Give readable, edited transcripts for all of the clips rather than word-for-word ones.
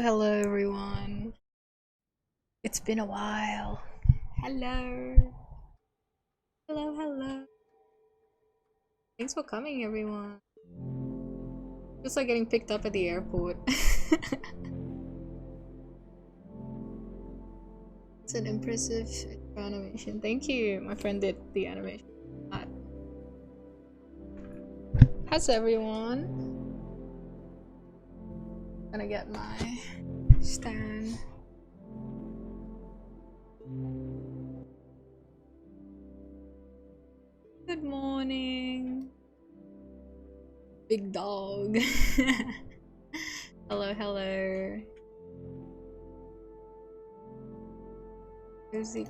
Hello everyone. It's been a while. Hello. Hello. Thanks for coming, everyone. Just like getting picked up at the airport. It's an impressive animation. Thank you. My friend did the animation. How's everyone? Gonna get my stand. Good morning. Big dog. Hello. Music.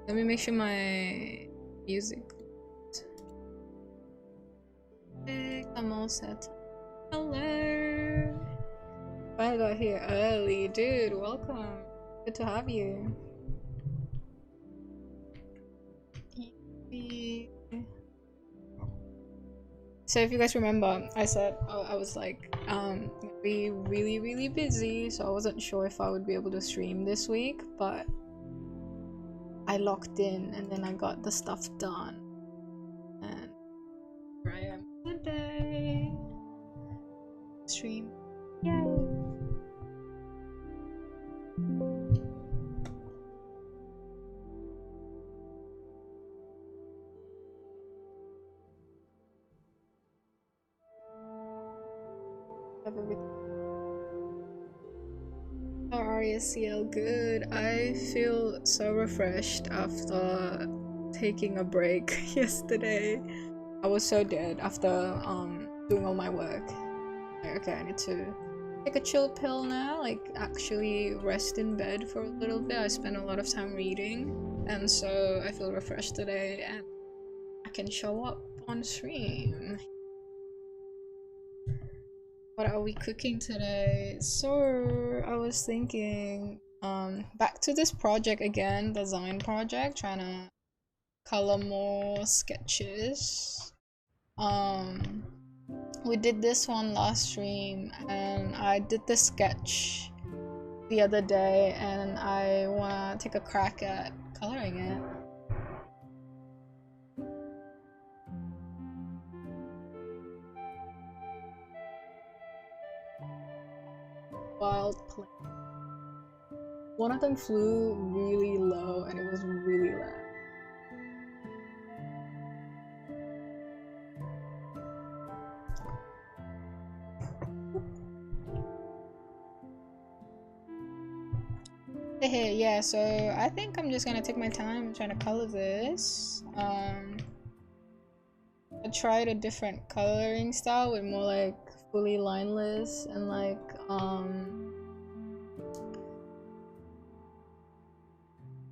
Let me make sure my music. I'm all set. Hello. I got here early, dude. Welcome. Good to have you. So if you guys remember, I said I was like be really busy, so I wasn't sure if I would be able to stream this week, but I locked in and then I got the stuff done, and here I am today. Stream. Yay! How are you, ciel? Good. I feel so refreshed after taking a break yesterday. I was so dead after doing all my work. Okay, I need to take a chill pill now, like actually rest in bed for a little bit. I spent a lot of time reading, and so I feel refreshed today and I can show up on stream. What are we cooking today? So I was thinking back to this project again, design project, trying to color more sketches. We did this one last stream and I did the sketch the other day and I wanna take a crack at coloring it. Wild plane. One of them flew really low and it was really loud. Hey, yeah, so I think I'm just gonna take my time trying to color this. I tried a different coloring style with more like fully lineless and like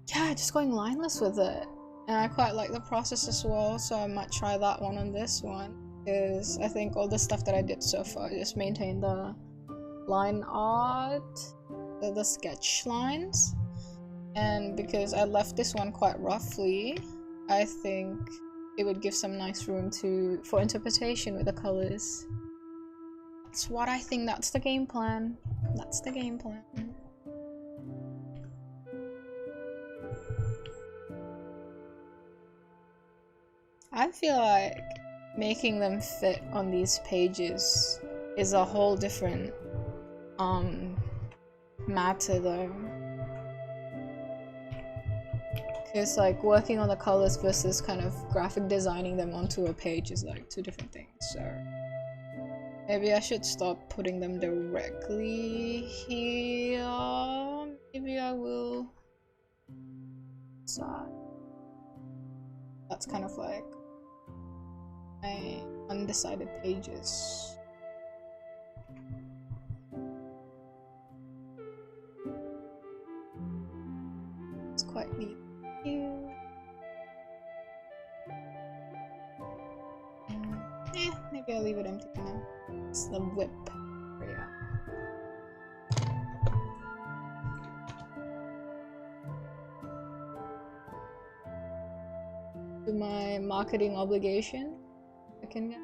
yeah, just going lineless with it. And I quite like the process as well, so I might try that one on this one, because I think all the stuff that I did so far just maintained the line art, the sketch lines, and because I left this one quite roughly, I think it would give some nice room for interpretation with the colors. That's what I think. That's the game plan. That's the game plan. I feel like making them fit on these pages is a whole different matter though. Because like working on the colors versus kind of graphic designing them onto a page is like two different things, so Maybe I should stop putting them directly here. Maybe I will. So that's kind of like my undecided pages. It's quite neat. Maybe I'll leave it empty for now. It's the whip area. To my marketing obligation, I can get.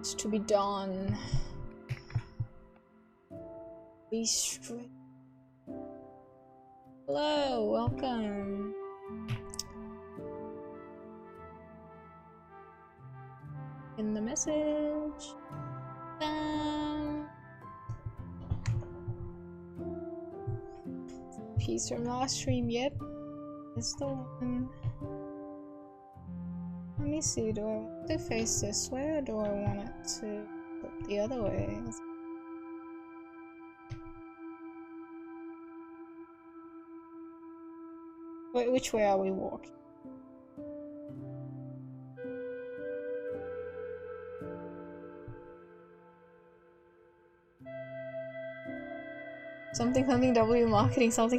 It's to be done. Be straight. Hello, welcome. In the message. Piece from last stream, yep. It's the one. Let me see, do I want to face this way or do I want it to flip the other way? Wait, which way are we walking? Something W marketing something.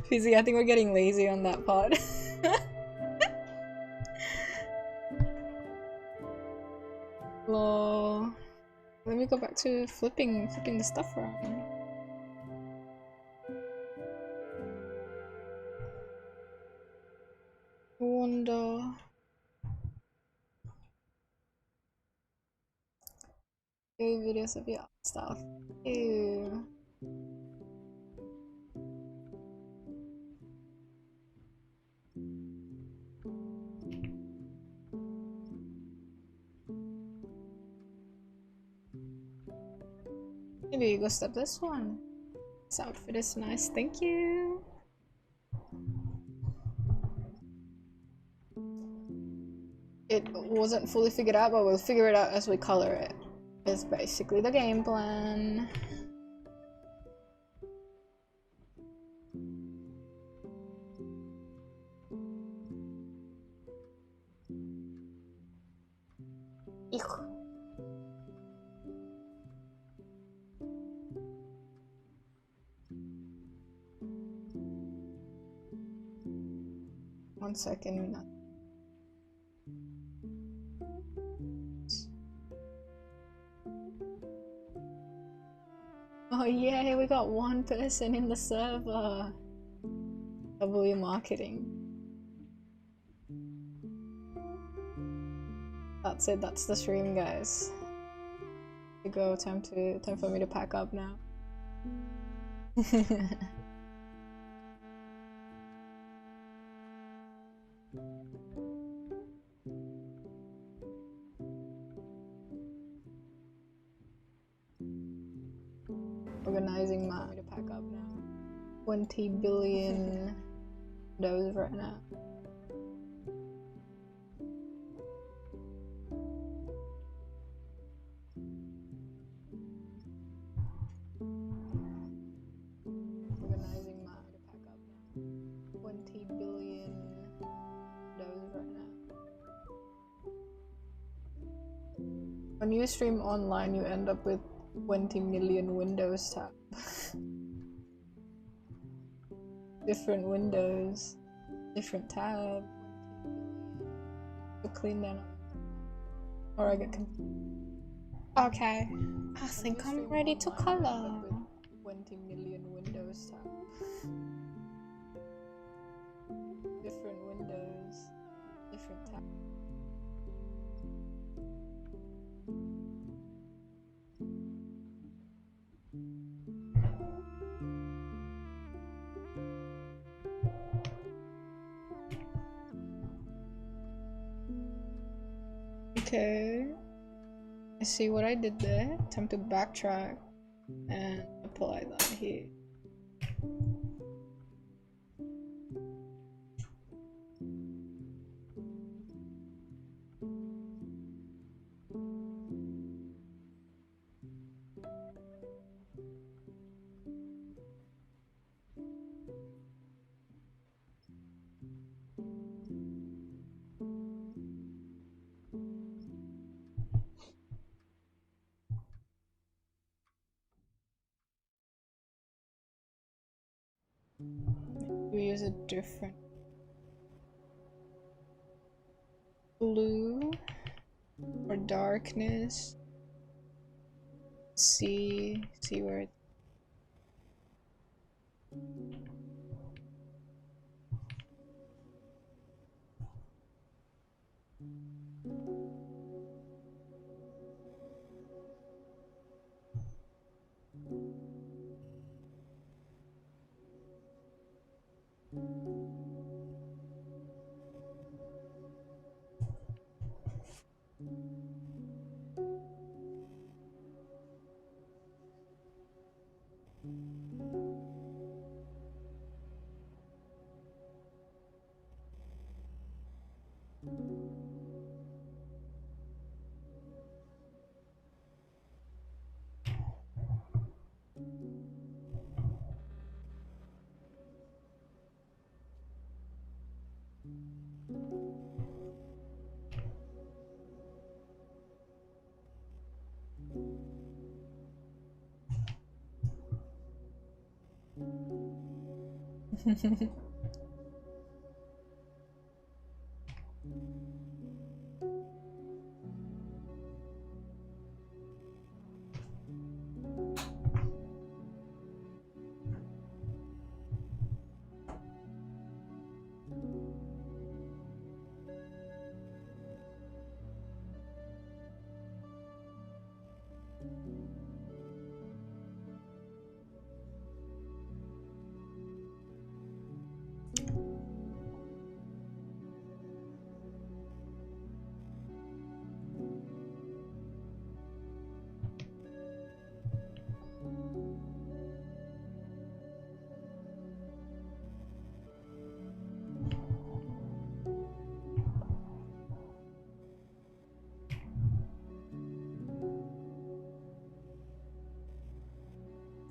Fizzy, I think we're getting lazy on that part. Lol. Let me go back to flipping the stuff around. I wonder. Videos of your stuff. Ew. Maybe you go step this one. This outfit is nice, thank you. It wasn't fully figured out, but we'll figure it out as we color it. Is basically the game plan. Eek. One second. Oh yay, we got one person in the server. W marketing. That's it, that's the stream, guys. To go, time for me to pack up now. Organizing my to pack up now. 20 billion those right now. Organizing my to pack up now. 20 billion those right now. When you stream online, you end up with 20 million Windows tab. Different windows, different tab. To clean that up. Or I get okay. I think I'm ready to color. 20 million Windows tab. Different windows, different tab. Okay, I see what I did there. Time to backtrack and apply that here. We use a different blue for darkness. See where it's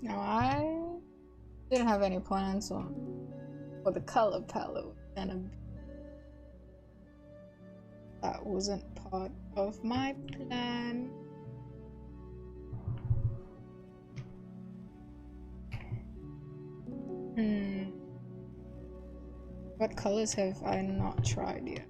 now. I didn't have any plans on for the color palette, and that wasn't part of my plan. What colors have I not tried yet?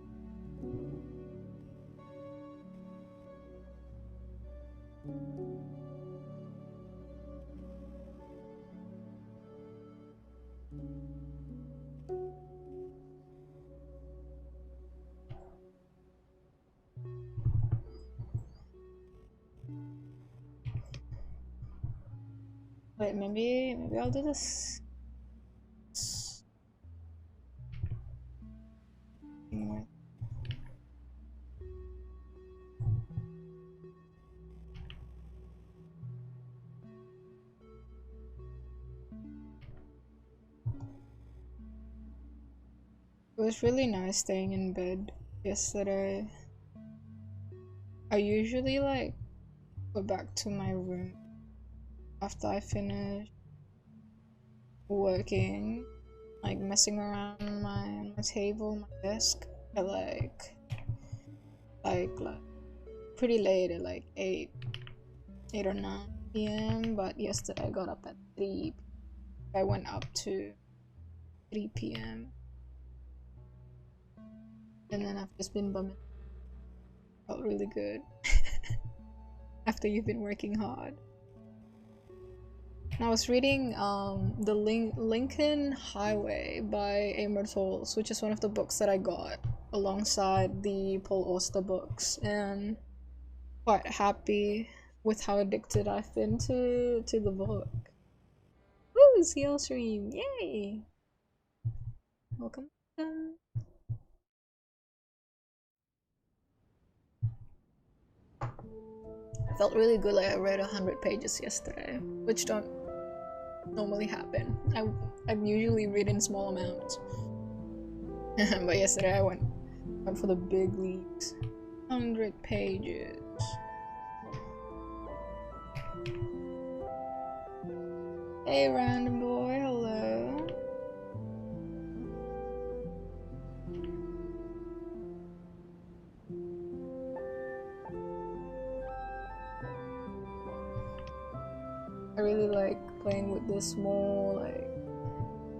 Wait, maybe I'll do this. It was really nice staying in bed yesterday. I usually like go back to my room after I finish working, like messing around on my table, my desk at like pretty late at like 8 or 9 p.m. But yesterday I got up at 3. I went up to 3 p.m. and then I've just been bumming. Felt really good after you've been working hard. And I was reading the Lincoln Highway by Amor Tolls, which is one of the books that I got alongside the Paul Auster books, and quite happy with how addicted I've been to the book. Woo! CL stream! Yay! Welcome. I felt really good, like I read 100 pages yesterday, which don't normally happen. I'm usually reading small amounts. But yesterday I went for the big leagues. 100 pages. Hey random boy, hello. I really like playing with this small, like,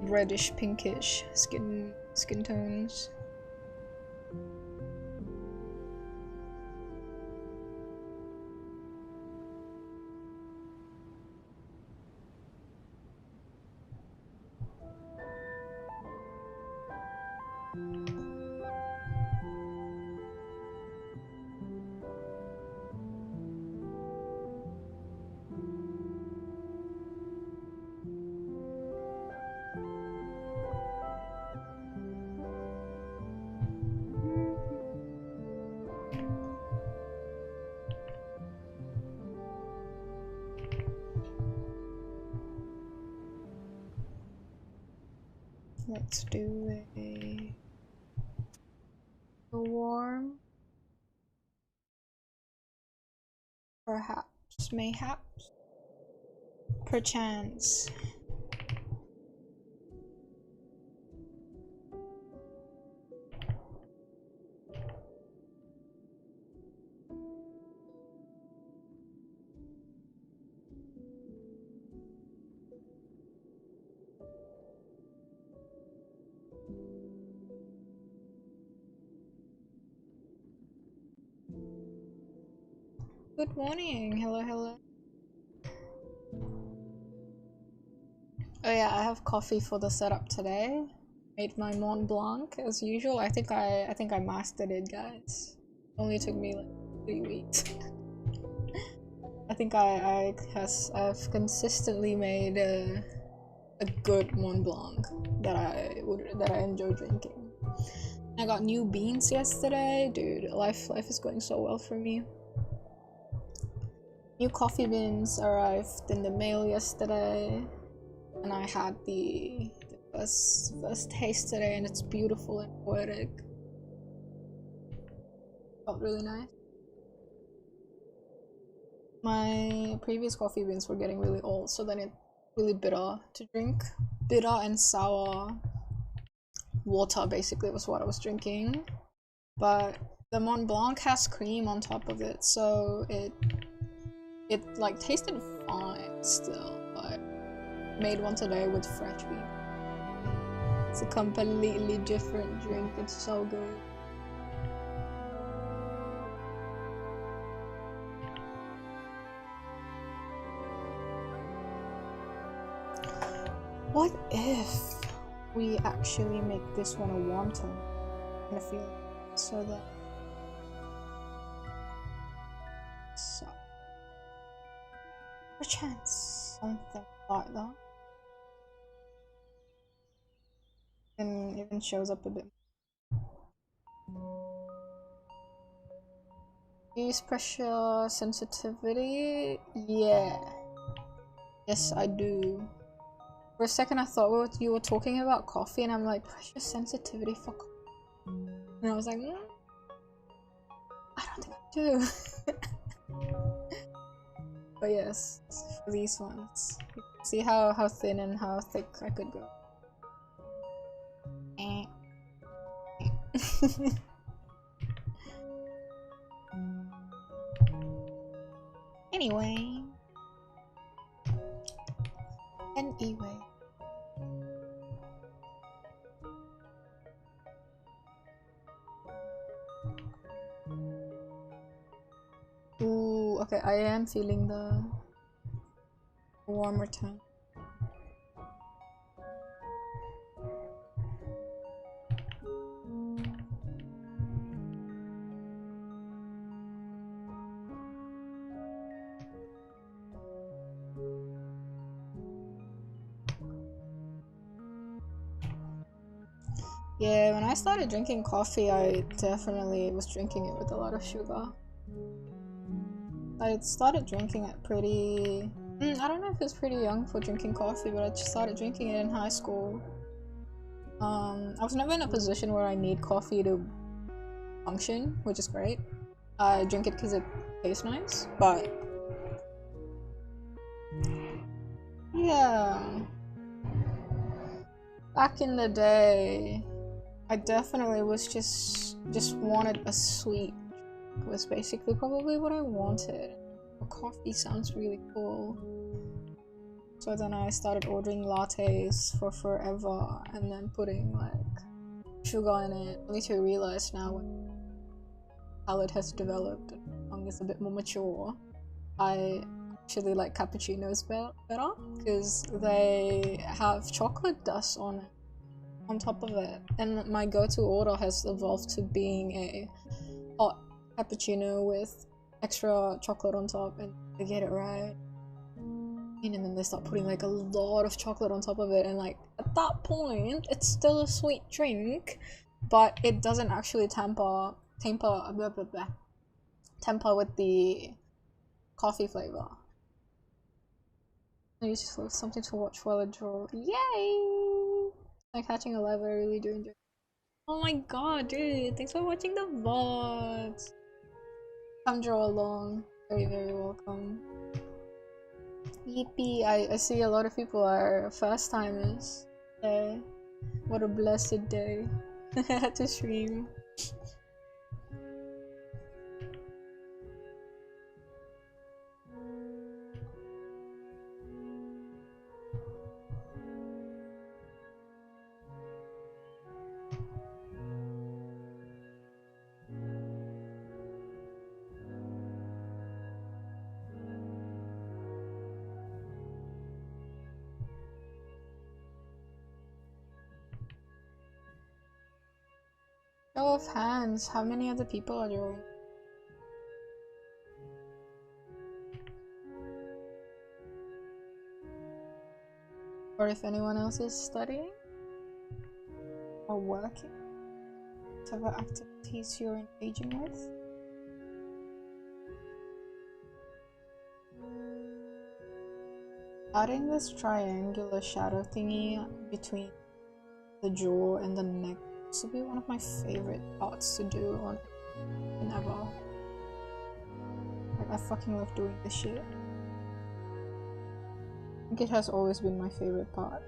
reddish pinkish skin tones. Let's do a warm, perhaps, mayhaps, perchance. Good morning. Hello, hello. Oh yeah, I have coffee for the setup today. Made my Mont Blanc as usual. I think I mastered it, guys. Only took me like 3 weeks. I think I've consistently made a good Mont Blanc that I enjoy drinking. I got new beans yesterday, dude. Life is going so well for me. New coffee beans arrived in the mail yesterday, and I had the first taste today, and it's beautiful and poetic. Felt really nice. My previous coffee beans were getting really old, so then it's really bitter to drink. Bitter and sour water basically was what I was drinking, but the Mont Blanc has cream on top of it, so it like tasted fine still, but made one today with fresh bean. It's a completely different drink. It's so good. What if we actually make this one a wonton? I feel so that so perchance something like that, and even shows up a bit. Use pressure sensitivity. Yeah, yes I do. For a second I thought you were talking about coffee, and I'm like, pressure sensitivity for coffee, and I was like, I don't think I do. But yes, for these ones, you can see how thin and how thick I could go. Anyway. Ooh, okay, I am feeling the warmer tone. Yeah, when I started drinking coffee, I definitely was drinking it with a lot of sugar. I started drinking it pretty... I don't know if it's pretty young for drinking coffee, but I just started drinking it in high school. I was never in a position where I need coffee to function, which is great. I drink it because it tastes nice, but... yeah. Back in the day, I definitely was just wanted a sweet. Was basically probably what I wanted. Coffee sounds really cool. So then I started ordering lattes for forever and then putting like sugar in it, only to realize now when palate has developed and tongue is a bit more mature, I actually like cappuccinos better because they have chocolate dust on top of it, and my go-to order has evolved to being a hot cappuccino with extra chocolate on top, and they get it right. And then they start putting like a lot of chocolate on top of it, and like at that point it's still a sweet drink, but it doesn't actually temper with the coffee flavor. I used to something to watch while I draw. Yay! Like catching a live, I really do enjoy. Oh my god, dude! Thanks for watching the VODs. Come draw along. Very, very welcome. Yippee! I see a lot of people are first timers. Hey, what a blessed day to stream. Show of hands, how many other people are drawing? Or if anyone else is studying or working, whatever activities you're engaging with. Adding this triangular shadow thingy between the jaw and the neck to be one of my favorite parts to do on ever. Like, I fucking love doing this shit. I think it has always been my favorite part.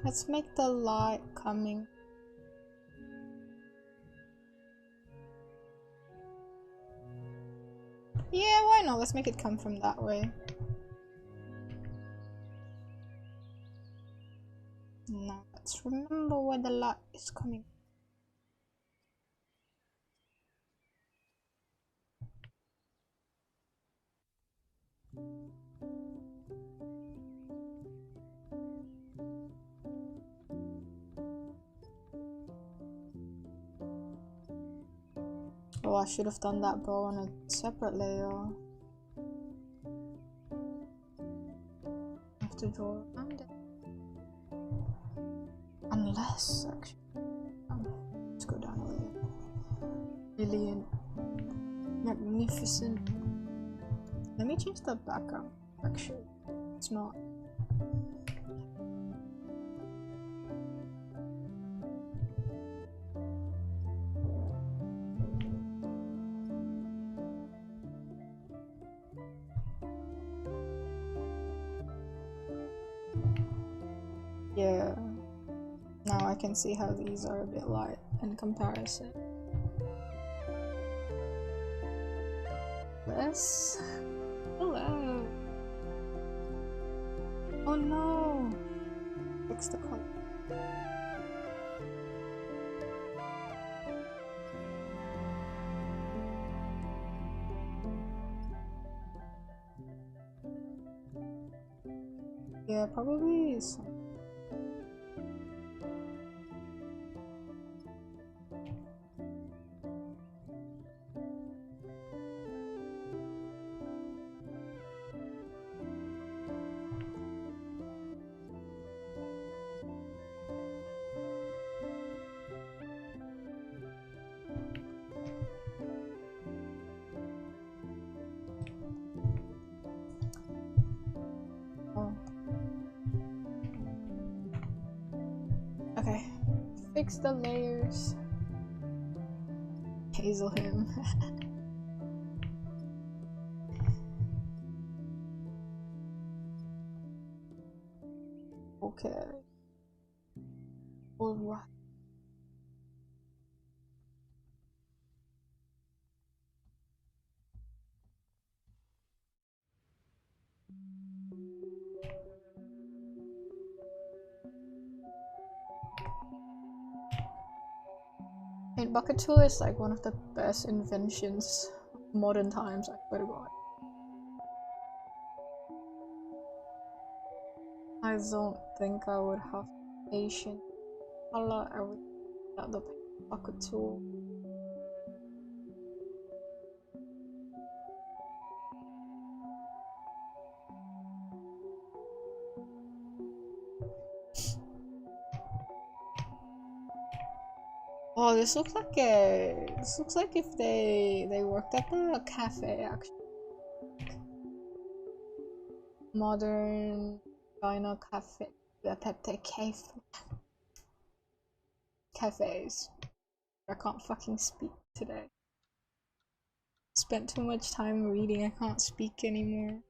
Let's make the light coming. Yeah, why not? Let's make it come from that way. Now let's remember where the light is coming. Oh, I should have done that bow on a separate layer. I have to draw around it. Unless, actually. Let's go down a layer. Brilliant. Magnificent. Let me change the background, actually. It's not. Yeah, now I can see how these are a bit light in comparison. This? Hello. Oh no! Fix the color. Yeah, probably some. Oh. Okay. Fix the layers. Hazel him. Okay. Alright. And bucket tool is like one of the best inventions of modern times, I swear to God. I don't think I would have patience. Color everything without the bucket tool. Oh, this looks like if they worked at a cafe actually. Modern diner cafe, the Pepte cafes. I can't fucking speak today. Spent too much time reading, I can't speak anymore.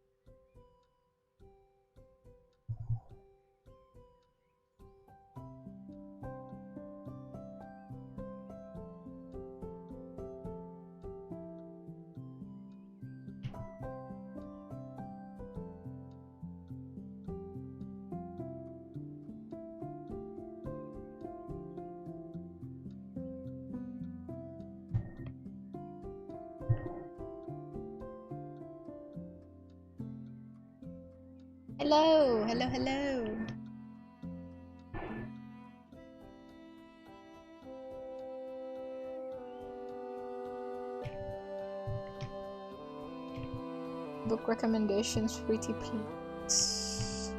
Hello, hello, hello. Book recommendations, pretty please.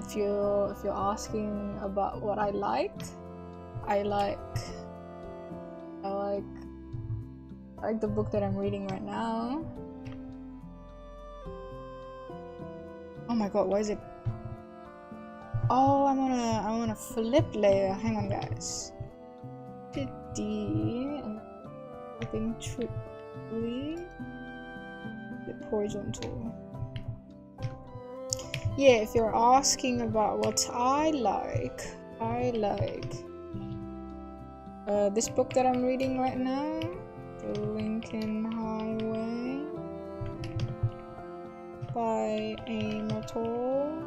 If you're asking about what I like the book that I'm reading right now. Oh my god, why is it? Oh, I'm on a flip layer. Hang on, guys. D and everything truly the horizontal. Yeah, if you're asking about what I like this book that I'm reading right now, The Lincoln Highway by Amator.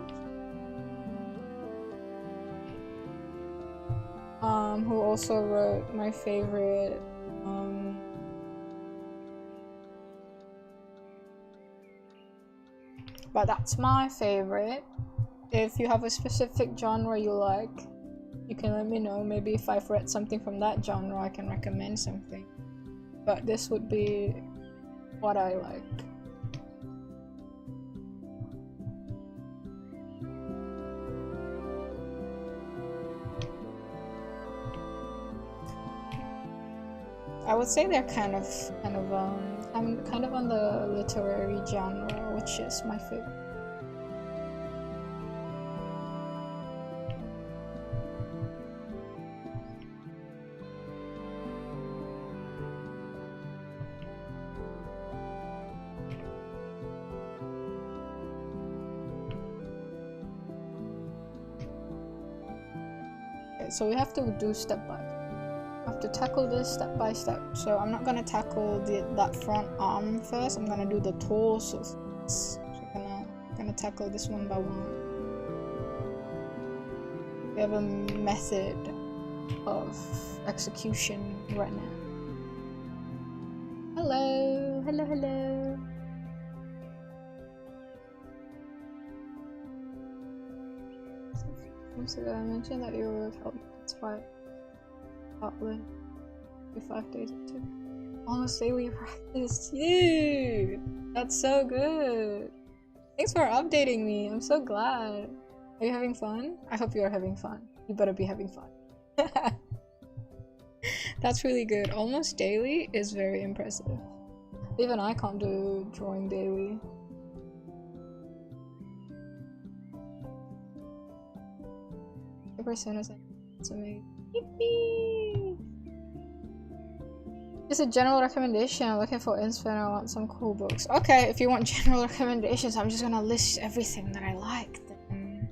Who also wrote my favorite but that's my favorite. If you have a specific genre you like, you can let me know. Maybe if I've read something from that genre, I can recommend something. But this would be what I like. I would say they're kind of I'm kind of on the literary genre, which is my favorite. Okay, so we have to do step by. I have to tackle this step by step. So I'm not gonna tackle that front arm first. I'm gonna do the torso first. So I'm gonna tackle this one by one. We have a method of execution right now. Hello, hello, hello. So I mentioned that you would help me inspire outlet 5 days or 2. Almost daily practice. Dude! That's so good! Thanks for updating me. I'm so glad. Are you having fun? I hope you are having fun. You better be having fun. That's really good. Almost daily is very impressive. Even I can't do drawing daily. The personas to me. Yippee! Just a general recommendation. I'm looking for inspo and I want some cool books. Okay, if you want general recommendations, I'm just gonna list everything that I like. Then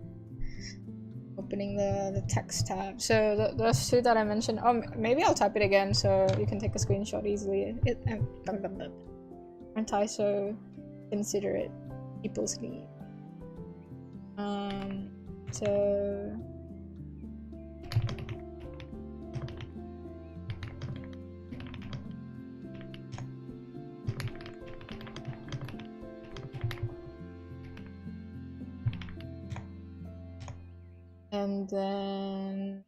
opening the text tab. So those 2 that I mentioned. Oh, maybe I'll type it again so you can take a screenshot easily. Aren't I so considerate? People's need. So. And then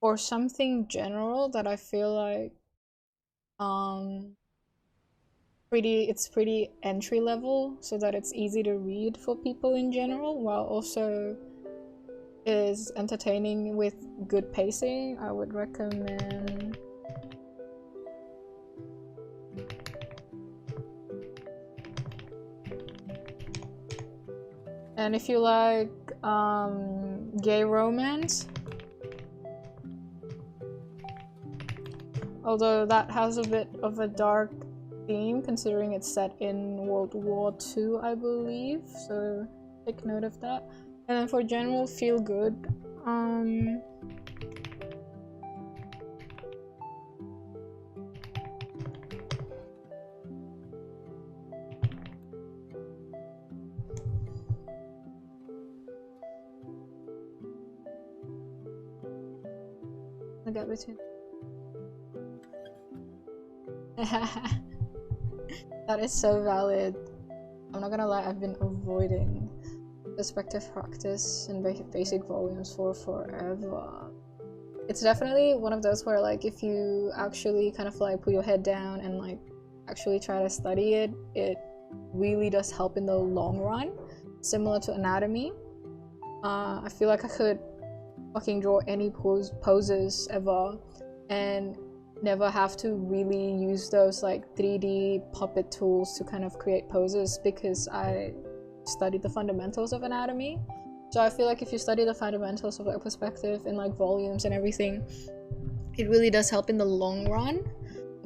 for something general that I feel like it's pretty entry level so that it's easy to read for people in general while also is entertaining with good pacing, I would recommend and if you like gay romance, although that has a bit of a dark theme considering it's set in World War II, I believe, so take note of that. And then for general feel good, I get between. That is so valid. I'm not gonna lie, I've been avoiding perspective practice and basic volumes for forever. It's definitely one of those where like if you actually kind of like put your head down and like actually try to study it, it really does help in the long run. Similar to anatomy. I feel like I could fucking draw any poses ever and never have to really use those like 3D puppet tools to kind of create poses because I studied the fundamentals of anatomy. So I feel like if you study the fundamentals of like perspective and like volumes and everything, it really does help in the long run.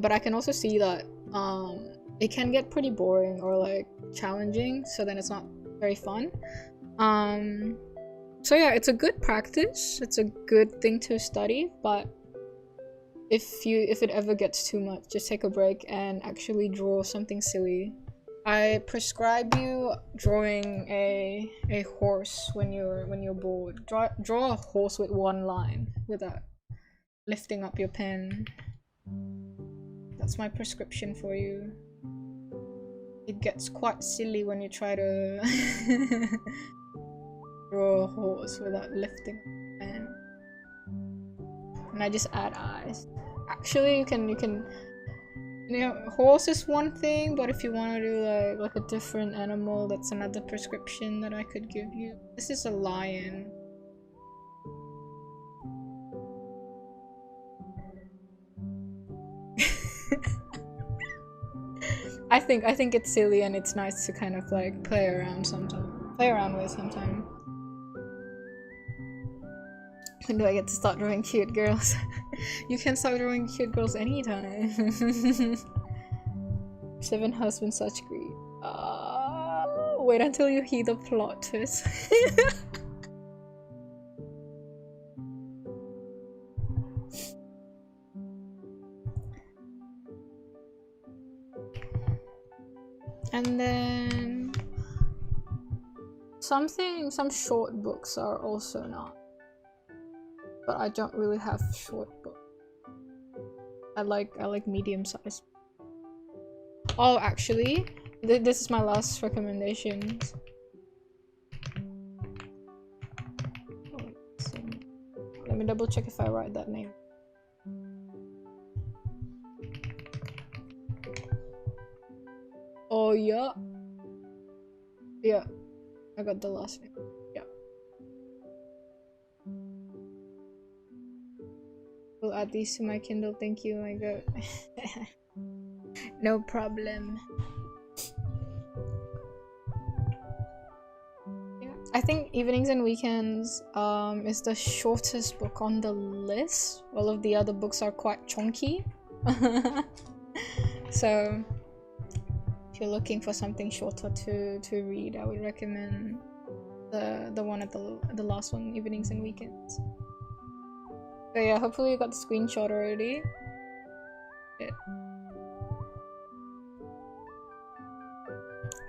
But I can also see that it can get pretty boring or like challenging, so then it's not very fun. So yeah, it's a good practice, it's a good thing to study, but if it ever gets too much, just take a break and actually draw something silly. I prescribe you drawing a horse when you're bored. Draw a horse with one line without lifting up your pen. That's my prescription for you. It gets quite silly when you try to draw a horse without lifting the pen. And I just add eyes. Actually, you can you know, horse is one thing, but if you want to do like a different animal, that's another prescription that I could give you. This is a lion. I think it's silly and it's nice to kind of like play around with sometimes. When do I get to start drawing cute girls? You can start drawing cute girls anytime. 7 husbands, such greed. Wait until you hear the plot twist. And then some short books are also not. But I don't really have short books. I like medium size. Oh, actually, this is my last recommendation. Let me double check if I write that name. Oh yeah. Yeah, I got the last name. Yeah. We'll add these to my Kindle. Thank you, my god. No problem. Yeah, I think Evenings and Weekends is the shortest book on the list. All of the other books are quite chunky. So if you're looking for something shorter to read, I would recommend the one at the last one, Evenings and Weekends. So yeah, hopefully you got the screenshot already. Yeah.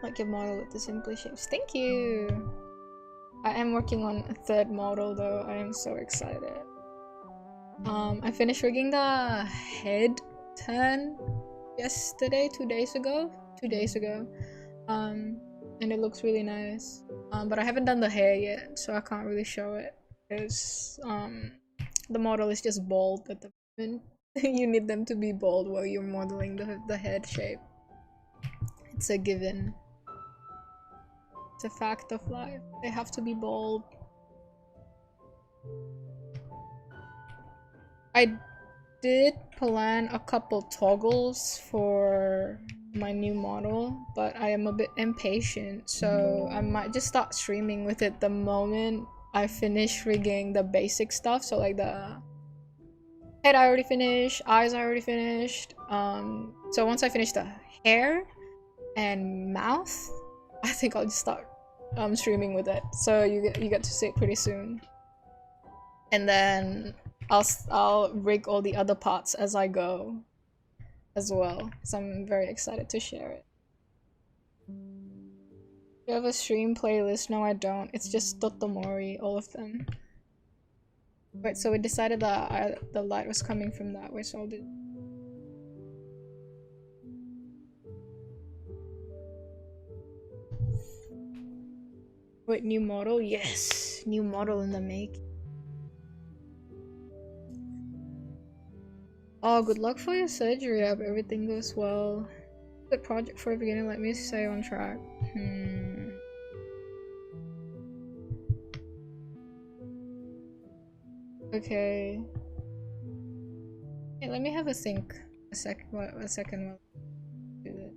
Like your model with the simple shapes. Thank you! I am working on a third model though. I am so excited. I finished rigging the head turn yesterday, 2 days ago. And it looks really nice. But I haven't done the hair yet, so I can't really show it because the model is just bald at the moment. You need them to be bald while you're modeling the head shape. It's a given. It's a fact of life. They have to be bald. I did plan a couple toggles for my new model, but I am a bit impatient, so I might just start streaming with it the moment I finish rigging the basic stuff. So like the head I already finished, eyes I already finished. So once I finish the hair and mouth, I think I'll just start streaming with it. So you get to see it pretty soon. And then I'll rig all the other parts as I go as well. So I'm very excited to share it. You have a stream playlist? No, I don't. It's just Totomori, all of them. Wait, so we decided that the light was coming from that way, so I'll do. Wait, new model? Yes! New model in the make. Oh, good luck for your surgery. I hope everything goes well. Good project for a beginner. Let me stay on track. Okay. Hey, let me have a think. A second while I do that.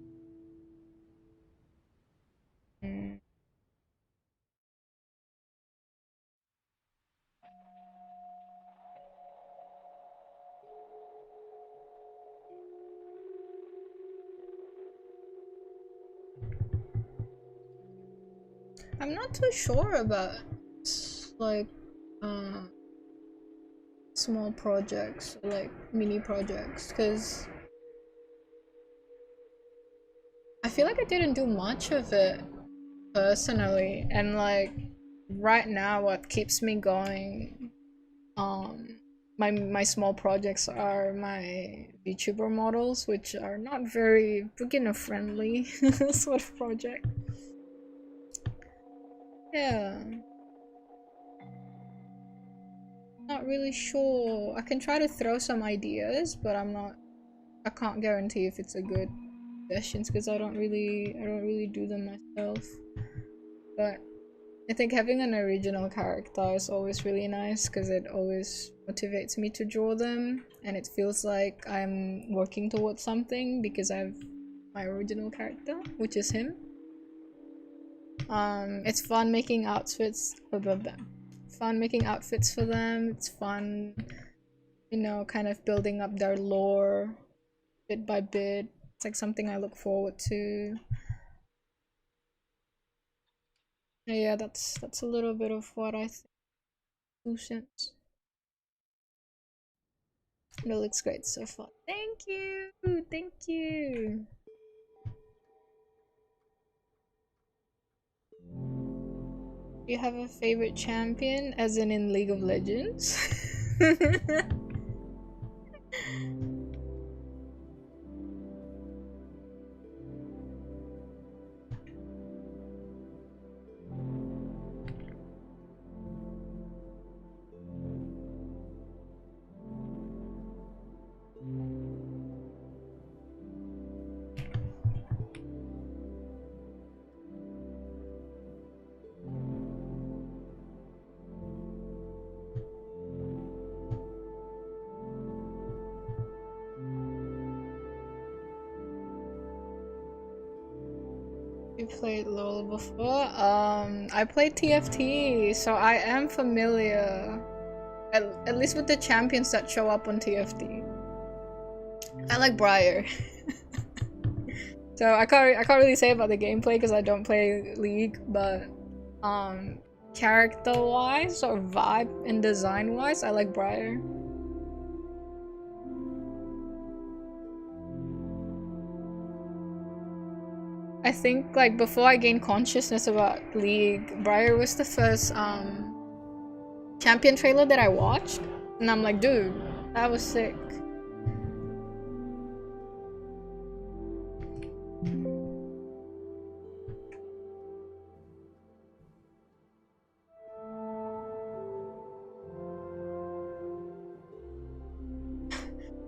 I'm not too sure about like small projects, like mini projects, because I feel like I didn't do much of it personally, and like right now what keeps me going, my small projects are my VTuber models, which are not very beginner friendly sort of project. Yeah, not really sure. I can try to throw some ideas, but I can't guarantee if it's a good sessions because I don't really do them myself. But I think having an original character is always really nice because it always motivates me to draw them, and it feels like I'm working towards something because I have my original character, which is him. It's fun making outfits for them. It's fun, you know, kind of building up their lore bit by bit. It's like something I look forward to. Yeah, that's a little bit of what I think. 2 cents. It looks great so far. Thank you! Thank you! Do you have a favorite champion, as in League of Legends? played LOL before? I played TFT, so I am familiar. At least with the champions that show up on TFT. I like Briar. So I can't really say about the gameplay because I don't play League, but character wise or vibe and design wise, I like Briar. I think like before I gained consciousness about League, Briar was the first champion trailer that I watched, and I'm like, dude, that was sick.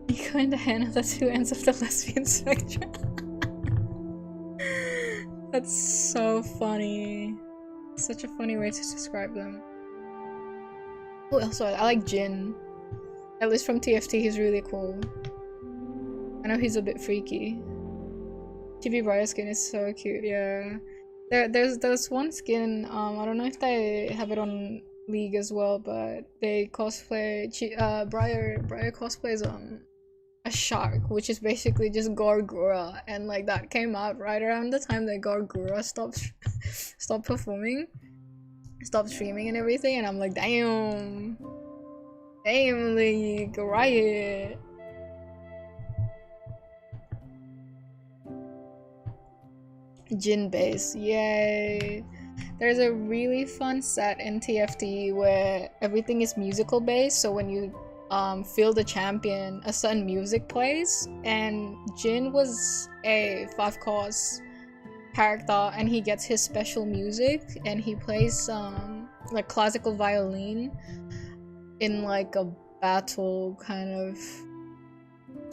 You go in the hand of the two ends of the lesbian spectrum. That's so funny. Such a funny way to describe them. Oh, also, I like Jin. At least from TFT, he's really cool. I know he's a bit freaky. TV Briar skin is so cute, yeah. There's one skin, I don't know if they have it on League as well, but they cosplay, Briar cosplays a shark, which is basically just Gorgora, and like that came out right around the time that Gorgora stopped performing, stopped streaming and everything, and I'm like, damn, League, riot. Jin base, yay. There's a really fun set in TFT where everything is musical based, so when you feel the champion, a certain music plays, and Jin was a 5-course character and he gets his special music and he plays like classical violin in like a battle kind of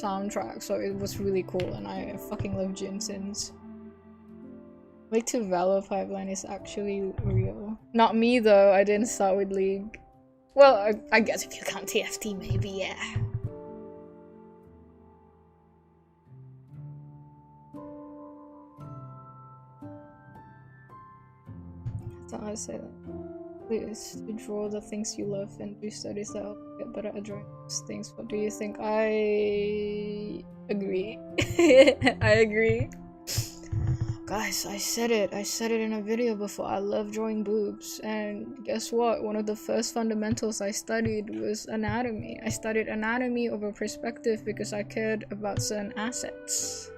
soundtrack, so it was really cool and I fucking love Jin since. League 2 Valor pipeline is actually real. Not me though, I didn't start with League. Well, I guess if you count TFT, maybe, yeah. That's how I say that. Please, to draw the things you love and do studies that help you get better at drawing those things. What do you think? I agree. I agree. Guys, I said it in a video before, I love drawing boobs, and guess what? One of the first fundamentals I studied was anatomy. I studied anatomy over perspective because I cared about certain assets.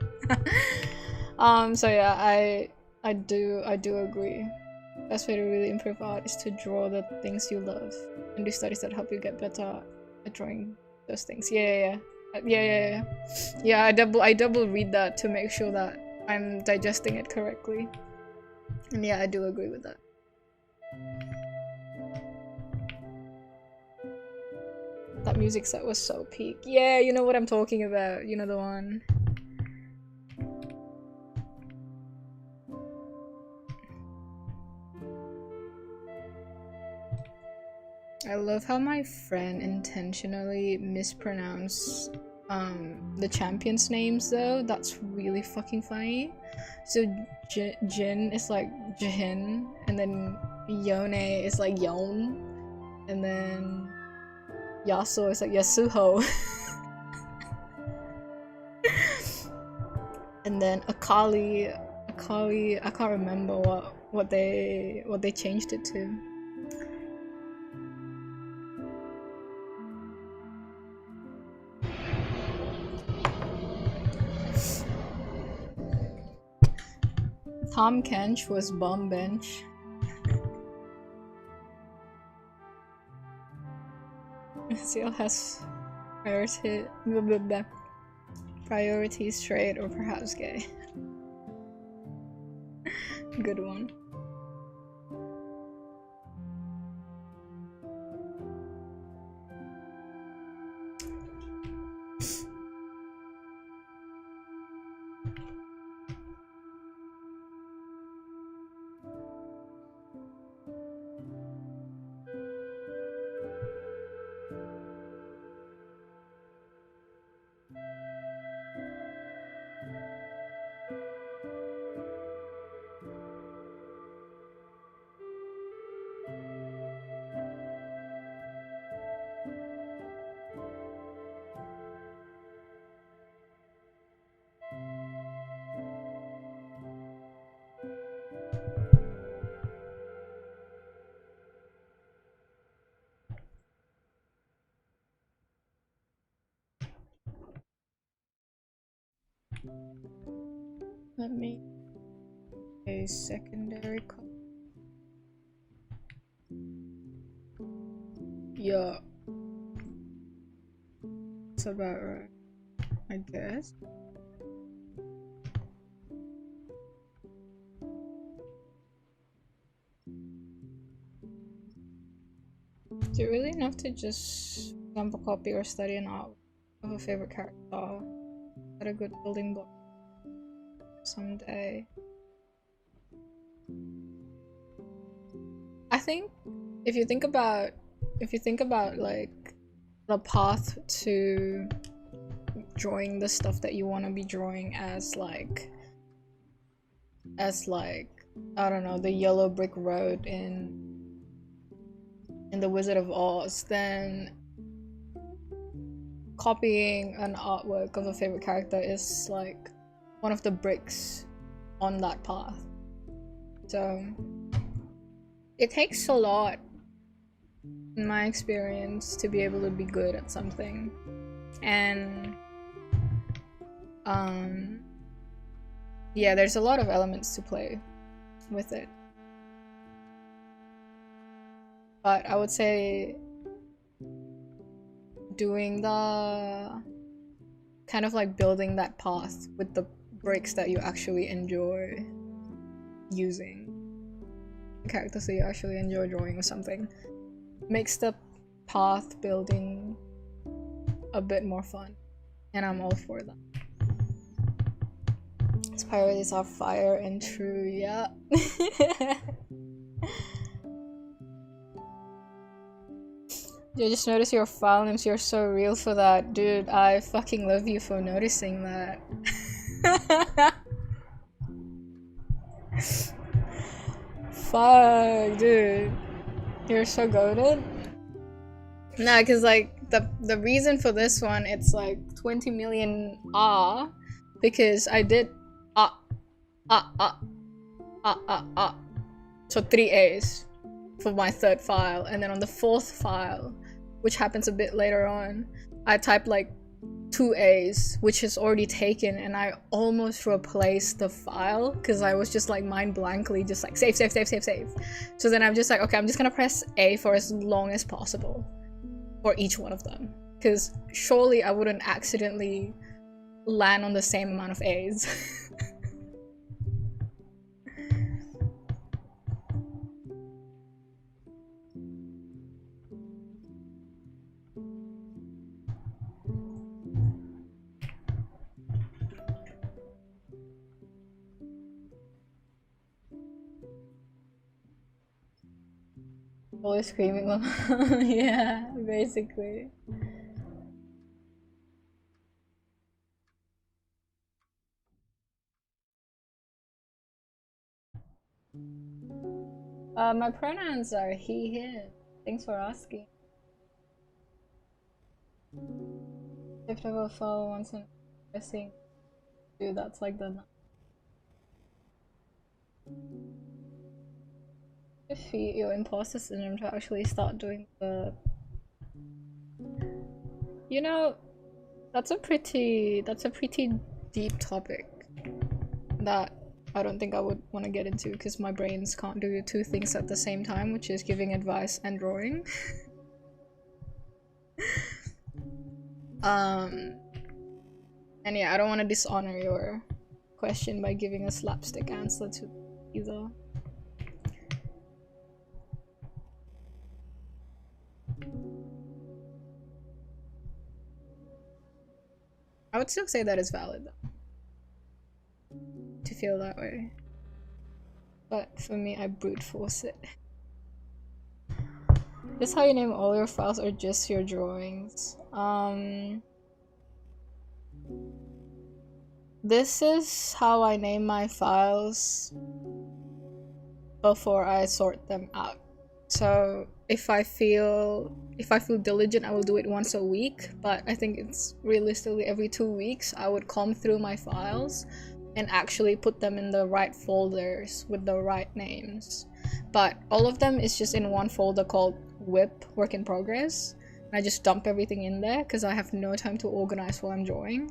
So yeah, I do agree. Best way to really improve art is to draw the things you love and do studies that help you get better at drawing those things. Yeah, I double read that to make sure that I'm digesting it correctly. And yeah, I do agree with that. That music set was so peak. Yeah, you know what I'm talking about. You know the one. I love how my friend intentionally mispronounced the champions' names though. That's really fucking funny. So Jin is like Jihin, and then Yone is like Yon, and then Yasuo is like Yasuho. And then Akali, I can't remember what they changed it to. Tom Kench was bum bench. Ciel has priorities straight or perhaps gay. Good one. Let me a secondary copy. Yeah, that's about right, I guess. Is it really enough to just sample copy or study an art of a favorite character? At a good building block someday. I think if you think about like the path to drawing the stuff that you want to be drawing as like I don't know, the yellow brick road in The Wizard of Oz, then copying an artwork of a favorite character is like one of the bricks on that path. So it takes a lot, in my experience, to be able to be good at something. And yeah, there's a lot of elements to play with it. But I would say doing the kind of like building that path with the bricks that you actually enjoy using, characters that you actually enjoy drawing or something, makes the path building a bit more fun, and I'm all for that. Its priorities are fire and true, yeah. I just noticed your file names, you're so real for that. Dude, I fucking love you for noticing that. Fuck, dude. You're so goated. Nah, cause like the reason for this one, it's like 20 million because I did so 3 A's for my third file, and then on the fourth file, which happens a bit later on, I typed like 2 A's, which is already taken, and I almost replaced the file because I was just like mind blankly just like save. So then I'm just like, okay, I'm just gonna press A for as long as possible for each one of them, because surely I wouldn't accidentally land on the same amount of A's. Always screaming. Yeah, basically. My pronouns are he, him. Thanks for asking. Shift over file once and pressing. Dude, that's like the defeat your imposter syndrome to actually start doing the. You know, that's a pretty deep topic that I don't think I would want to get into, because my brains can't do 2 things at the same time, which is giving advice and drawing. And yeah, I don't want to dishonor your question by giving a slapstick answer to either. I would still say that is valid though, to feel that way. But for me, I brute force it. This is how you name all your files or just your drawings? This is how I name my files before I sort them out. So if I feel diligent, I will do it once a week, but I think it's realistically every 2 weeks I would comb through my files and actually put them in the right folders with the right names. But all of them is just in one folder called WIP, work in progress, and I just dump everything in there because I have no time to organize while I'm drawing.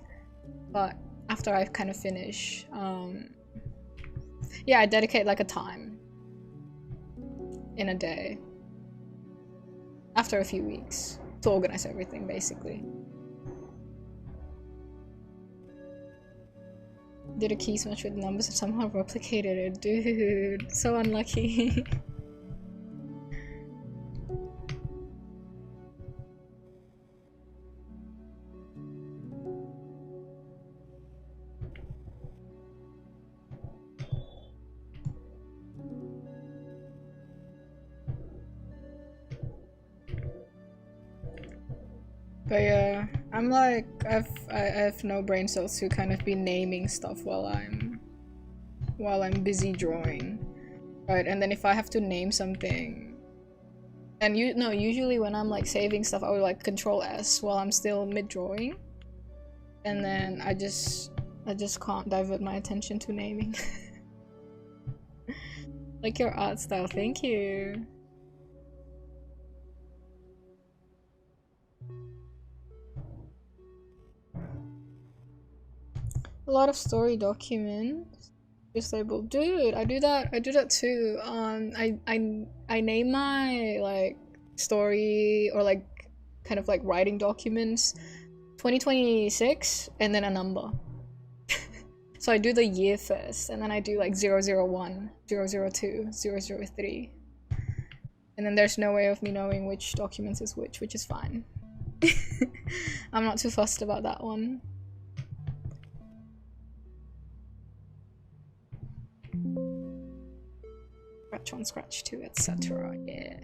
But after I kind of finish. Yeah, I dedicate like a time in a day after a few weeks to organize everything, basically. Did a keys match with numbers and somehow replicated it? Dude, so unlucky. But yeah, I'm like, I have no brain cells to kind of be naming stuff while I'm busy drawing, right? And then if I have to name something, and usually when I'm like saving stuff, I would like Control S while I'm still mid drawing, and then I just can't divert my attention to naming. Like your art style, thank you. A lot of story documents. Just labeled. Dude, I do that too. I name my like story or like kind of like writing documents 2026 and then a number. So I do the year first and then I do like 001, 002, 003. And then there's no way of me knowing which documents is which is fine. I'm not too fussed about that one. Scratch on scratch 2, etc. Yeah.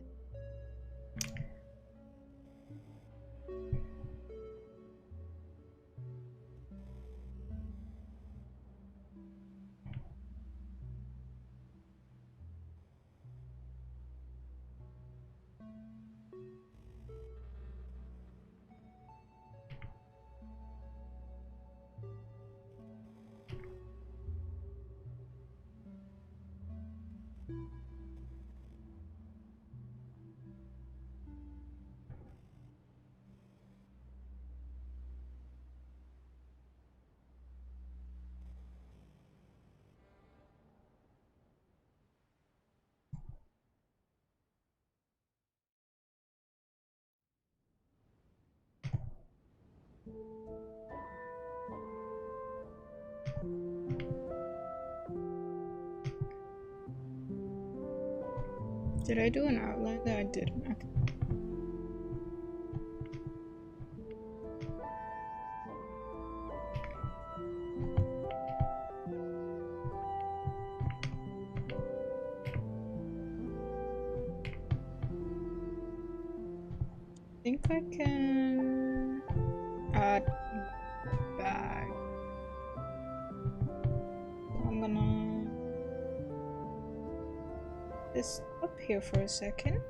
Did I do an outline? No, I didn't. Okay. I think I can add back. I'm gonna this up here for a second.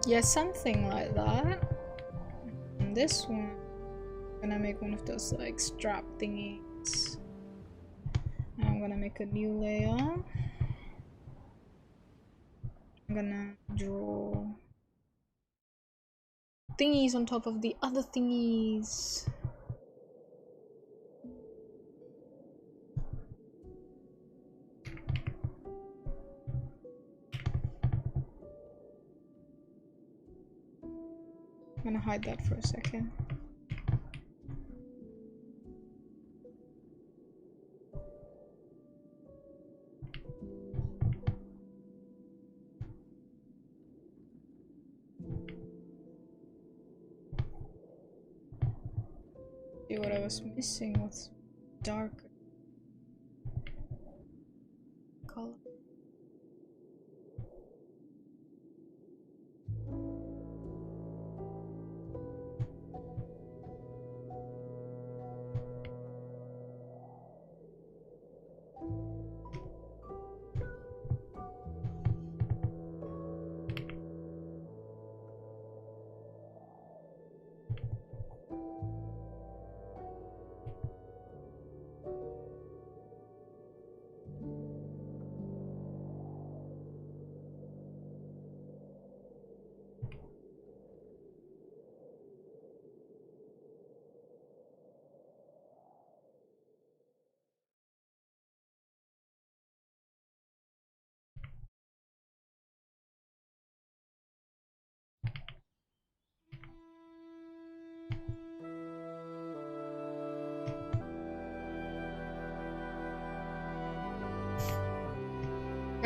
Yeah, something like that. And this one, I'm gonna make one of those like strap thingies. Now I'm gonna make a new layer. I'm gonna draw thingies on top of the other thingies. I'm gonna hide that for a second. See what I was missing, what's darker color.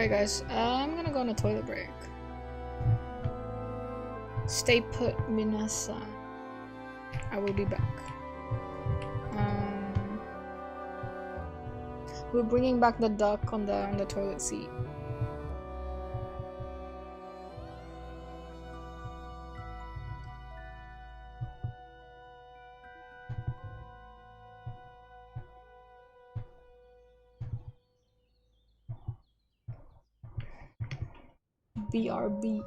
Alright guys, I'm gonna go on a toilet break. Stay put, minasan. I will be back. We're bringing back the duck on the toilet seat. BRB.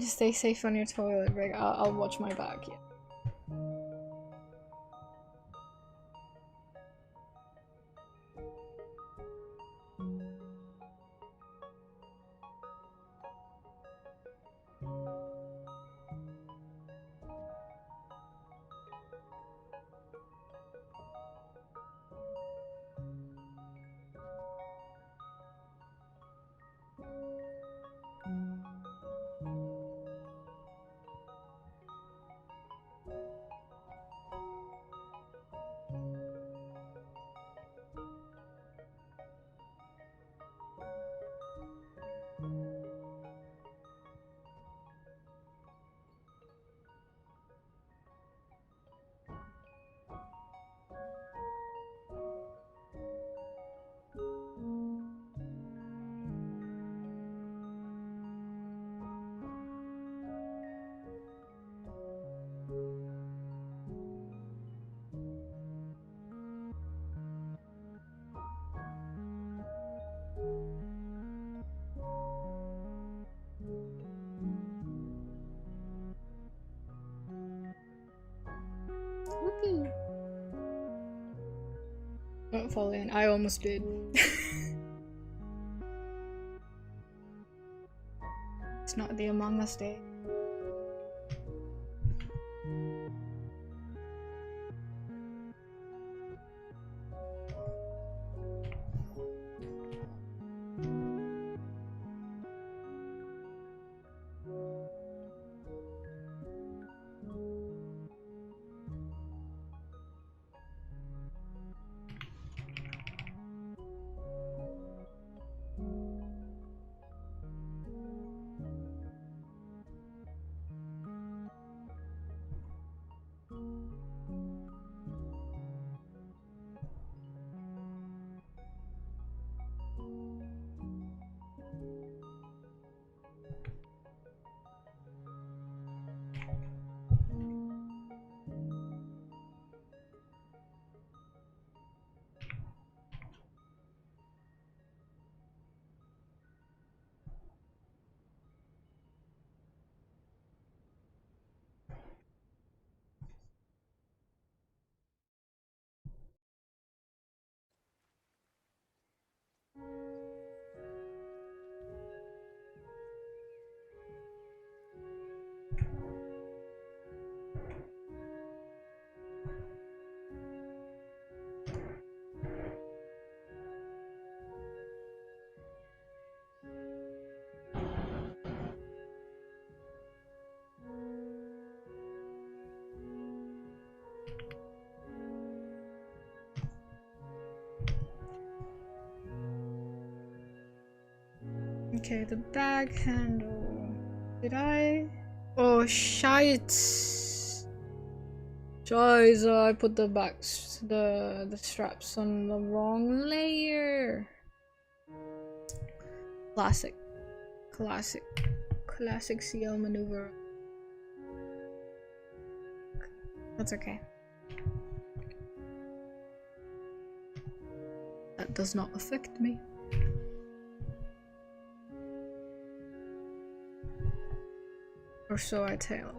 Stay safe on your toilet break. I'll watch my back. Yeah. Whoopee. Don't fall in. I almost did. It's not the Among Us day. Okay, the bag handle. Did I? Oh, shite! Guys, I put the the straps on the wrong layer. Classic ciel maneuver. That's okay. That does not affect me. Or so I tell.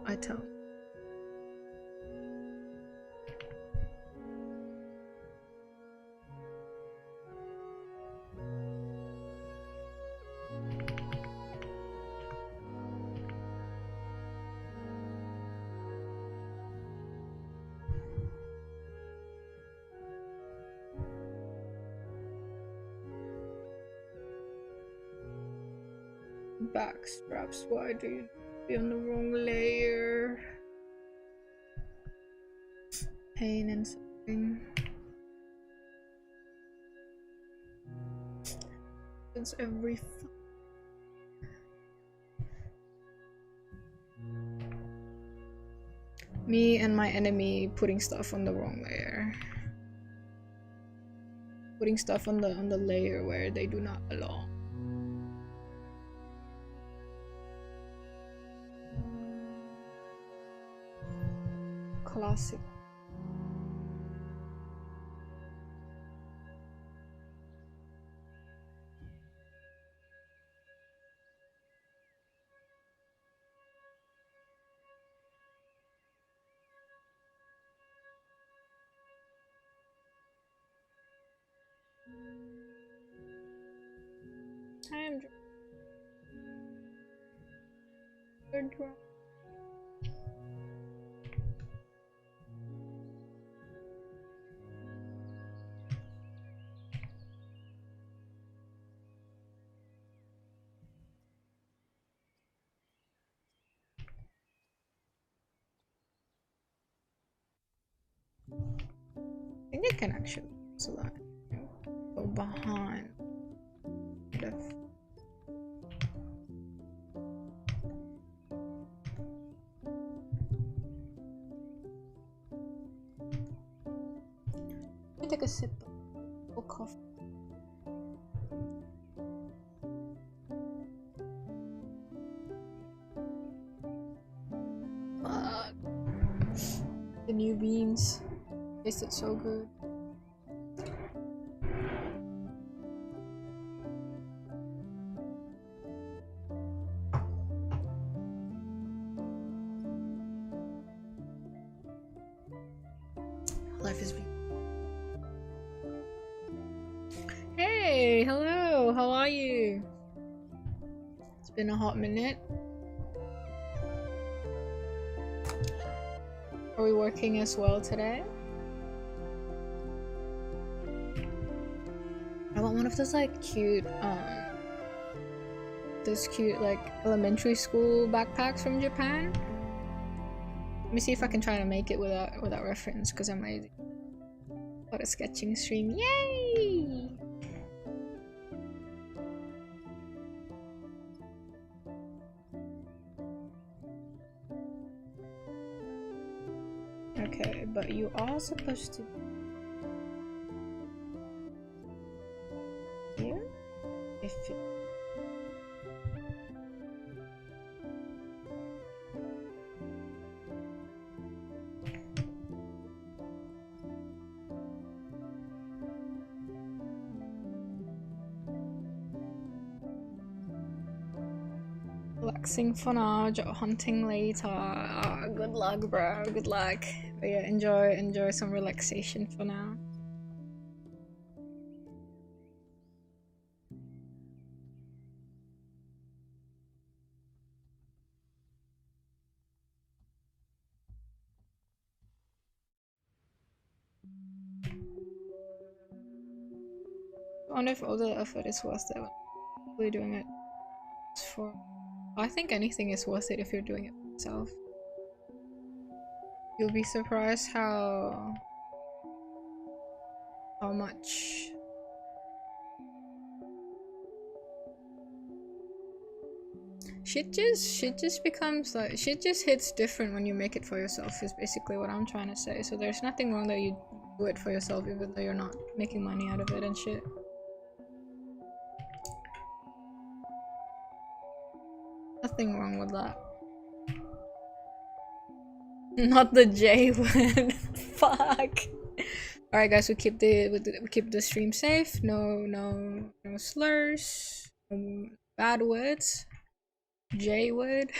Back straps, why do you be on the wrong layer? Pain and suffering. happens every me and my enemy putting stuff on the wrong layer. Putting stuff on the layer where they do not belong. Classic. I am drunk. I think I can actually so that go behind the let me take a sip of coffee. The new beans tasted so good. Life is beautiful. Hey, hello, how are you? It's been a hot minute. Are we working as well today? I want one of those like cute like elementary school backpacks from Japan. Let me see if I can try to make it without reference because I'm lazy. What a sketching stream. Yay! Okay, but you are supposed to be here if it relaxing for now, hunting later. Good luck, bro. Good luck. But yeah, enjoy some relaxation for now. I wonder if all the effort is worth it. Really doing it for. I think anything is worth it if you're doing it for yourself. You'll be surprised how much shit just becomes like shit just hits different when you make it for yourself is basically what I'm trying to say. So there's nothing wrong that you do it for yourself even though you're not making money out of it and shit. Nothing wrong with that. Not the J word. Fuck. Alright guys, we keep the stream safe. No slurs. No bad words. J word.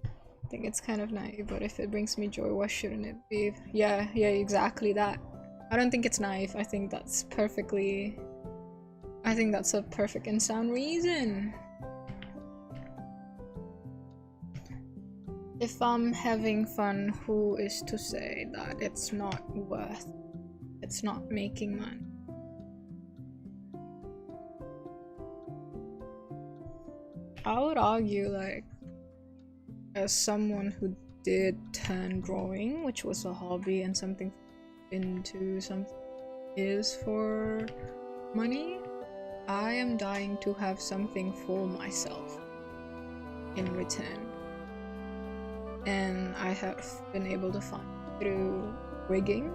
I think it's kind of naive, but if it brings me joy, why shouldn't it be? Yeah, exactly that. I don't think it's naive. I think that's a perfect and sound reason. If I'm having fun, who is to say that it's not making money? I would argue, like, as someone who did turn drawing, which was a hobby and something into something is for money, I am dying to have something for myself in return. And I have been able to find through rigging,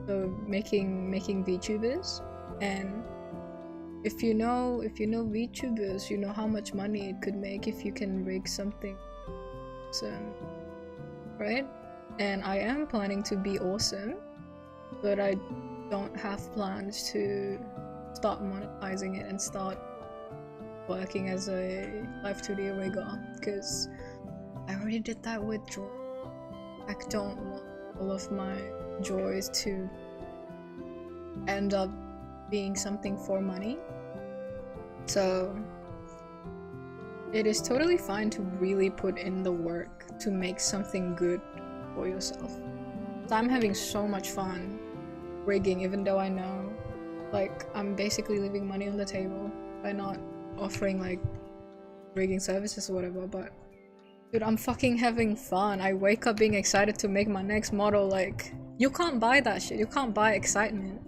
so making VTubers. And if you know VTubers, you know how much money it could make if you can rig something awesome, right? And I am planning to be awesome, but I don't have plans to start monetizing it and start working as a live 2D rigger, because I already did that with joy. I don't want all of my joys to end up being something for money. So it is totally fine to really put in the work to make something good for yourself. So I'm having so much fun rigging, even though I know like I'm basically leaving money on the table by not offering like rigging services or whatever, but dude, I'm fucking having fun. I wake up being excited to make my next model. Like, you can't buy that shit. You can't buy excitement.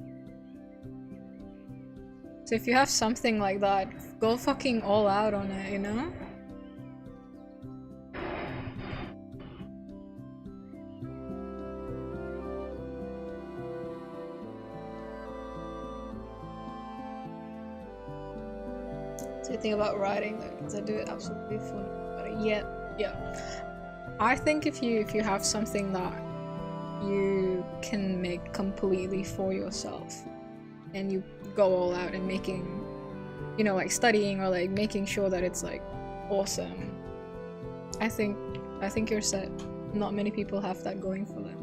So if you have something like that, go fucking all out on it, you know? So you think about writing, because I do it absolutely for nobody. Yeah. I think if you have something that you can make completely for yourself, and you go all out and making, you know, like studying or like making sure that it's like awesome, I think you're set. Not many people have that going for them.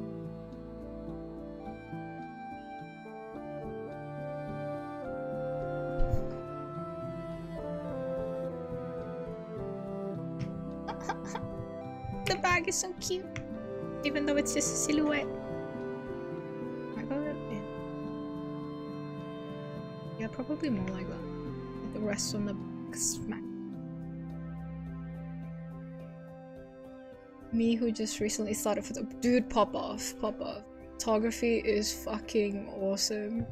The bag is so cute, even though it's just a silhouette. Yeah, probably more like that. Like the rest on the back smack. Me who just recently started for the dude, pop off. Photography is fucking awesome.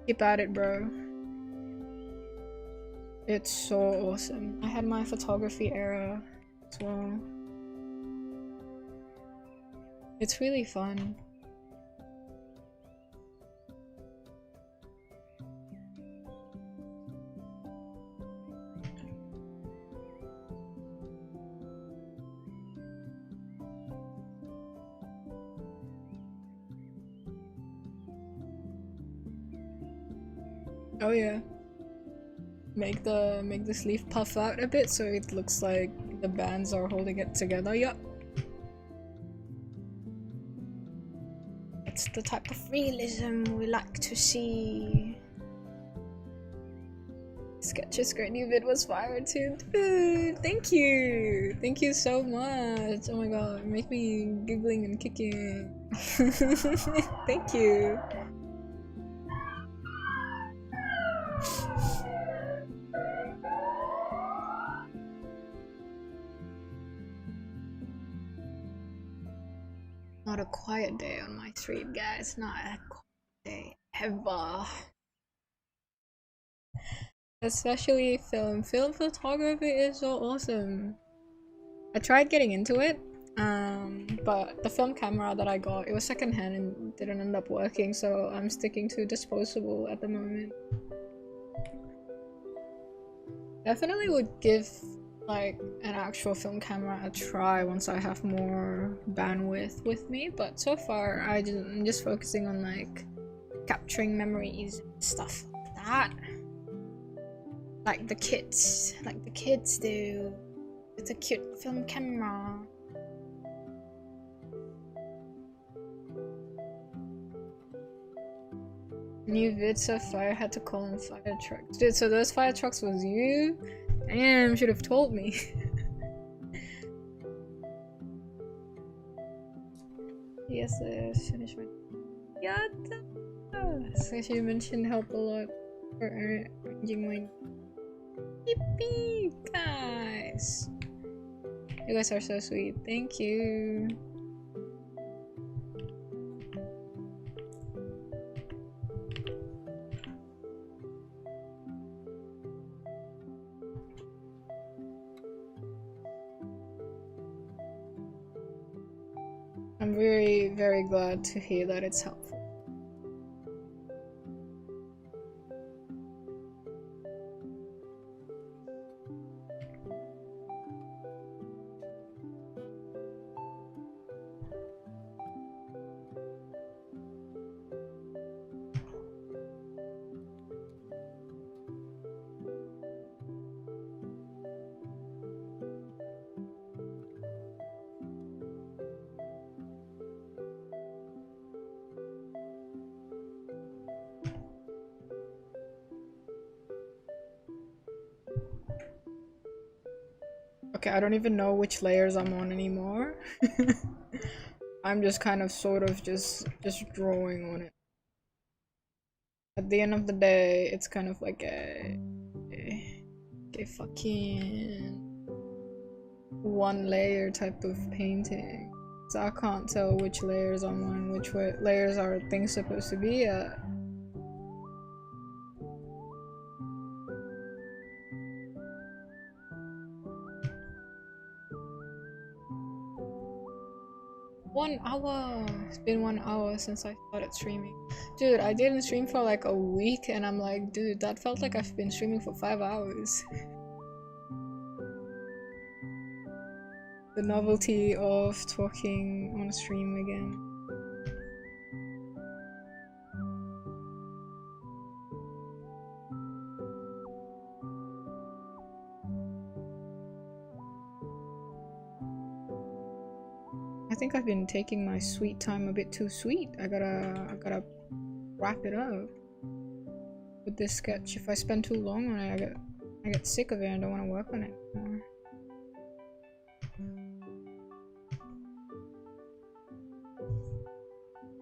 Keep at it, bro. It's so awesome. I had my photography era as well. It's really fun. Oh yeah. Make the sleeve puff out a bit so it looks like the bands are holding it together. Yup. It's the type of realism we like to see. Sketch's great new vid was fire too. Dude, thank you! Thank you so much! Oh my god, make me giggling and kicking. Thank you! Not a quiet day on my stream, guys. Not a quiet day ever. Especially film. Film photography is so awesome. I tried getting into it, but the film camera that I got, it was secondhand and didn't end up working, so I'm sticking to disposable at the moment. Definitely would give like an actual film camera a try once I have more bandwidth with me, but so far I'm just focusing on like capturing memories and stuff like that, like the kids do with a cute film camera. New vid so fire, had to call in fire trucks. Dude, so those fire trucks was you? Damn, should have told me. Yes, finish my Yata! So she mentioned help a lot for arranging my yippee, guys. You guys are so sweet. Thank you. I'm very, very glad to hear that it's helpful. Okay, I don't even know which layers I'm on anymore. I'm just kind of sort of just drawing on it. At the end of the day, it's kind of like a fucking one layer type of painting. So I can't tell which layers I'm on, which layers are things supposed to be at. One hour! It's been 1 hour since I started streaming. Dude, I didn't stream for like a week and I'm like, dude, that felt like I've been streaming for 5 hours. The novelty of talking on a stream again. I think I've been taking my sweet time a bit too sweet. I gotta wrap it up with this sketch. If I spend too long on it, I get sick of it and don't want to work on it anymore.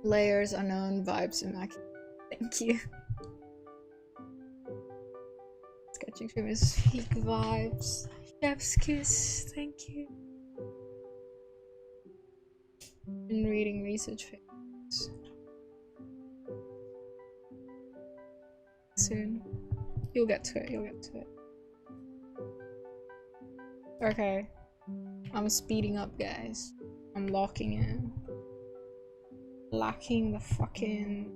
Layers unknown, vibes immaculate. Thank you. Sketching stream is peak vibes. Chef's kiss. Thank you. Been reading research papers. Soon. You'll get to it, you'll get to it. Okay. I'm speeding up, guys. I'm locking in. Locking the fucking...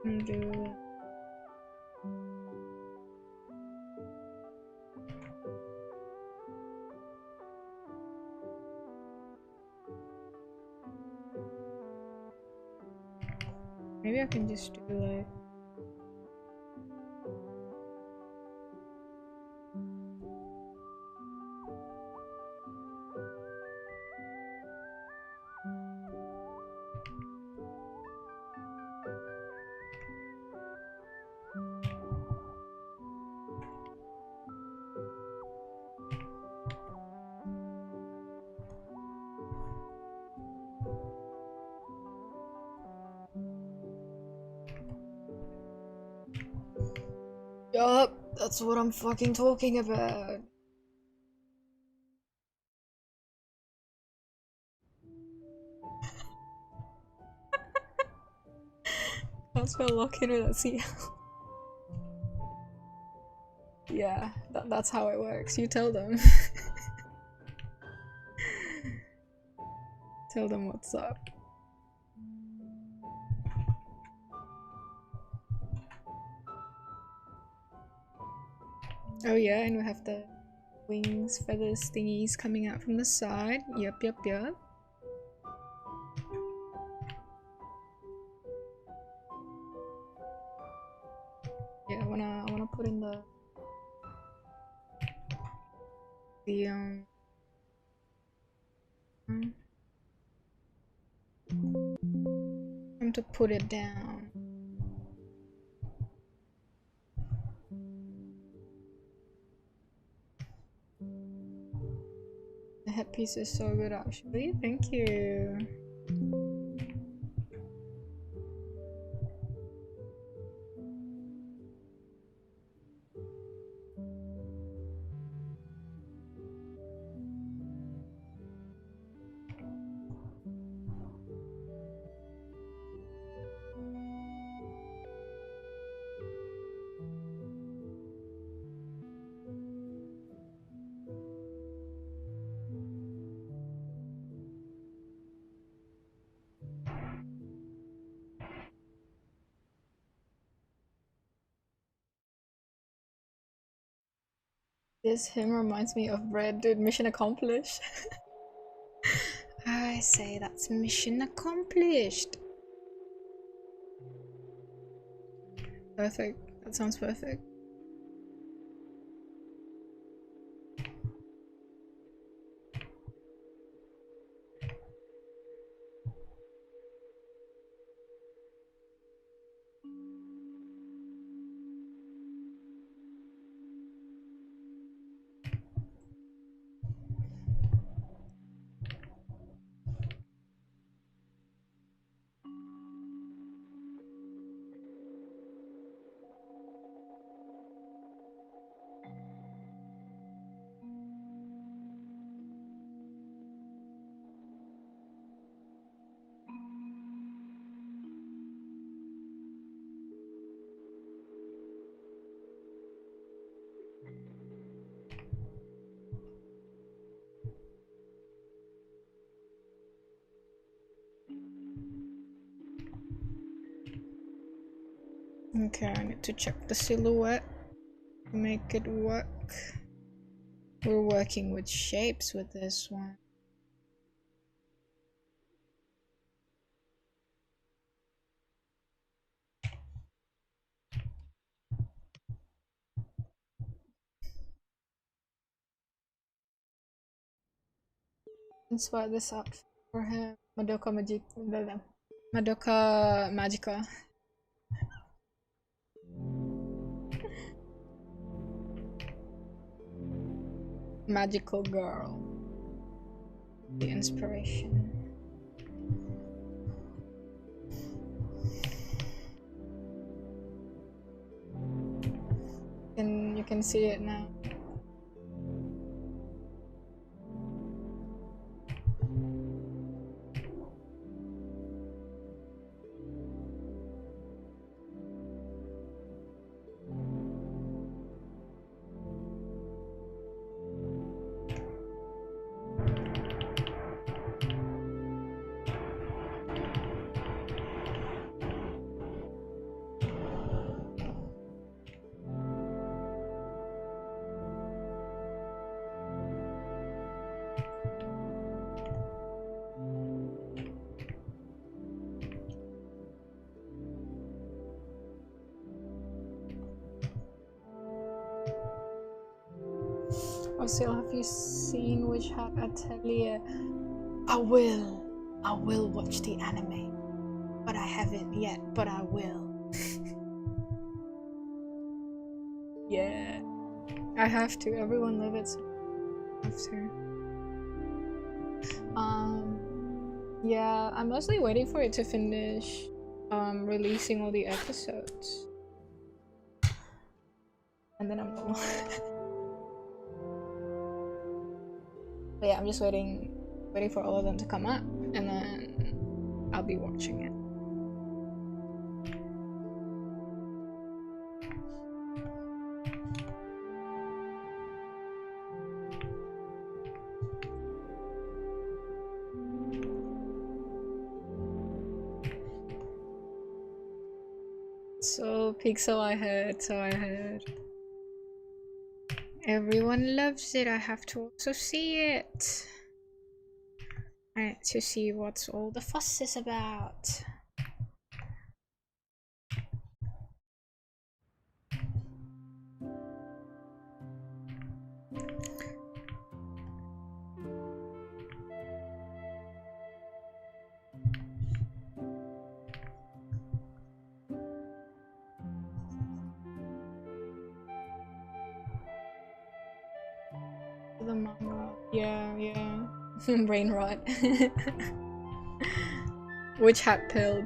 Undo. Maybe I can just do like... Yup, that's what I'm fucking talking about. Can't spell lock in without ciel. Yeah, that's how it works. You tell them. Tell them what's up. Oh yeah, and we have the wings, feathers, thingies coming out from the side. Yep. Yeah, I wanna put in the time to put it down. The headpiece is so good actually, thank you. This hymn reminds me of bread, dude. Mission accomplished. I say that's mission accomplished. Perfect. That sounds perfect. Okay, I need to check the silhouette to make it work. We're working with shapes with this one. Inspire this outfit for him. Madoka Magica. Magical girl. The inspiration. And you can see it now. Ciel, have you seen Witch Hat Atelier? I will watch the anime, but I haven't yet, but I will. Yeah, I have to. Everyone love it, so I have to. Yeah, I'm mostly waiting for it to finish releasing all the episodes, and then I'm done. But yeah, I'm just waiting for all of them to come up, and then I'll be watching it. So Pixel, I heard. Everyone loves it. I have to also see it. I need to see what all the fuss is about. The manga. Yeah. Brain rot. Witch hat pilled.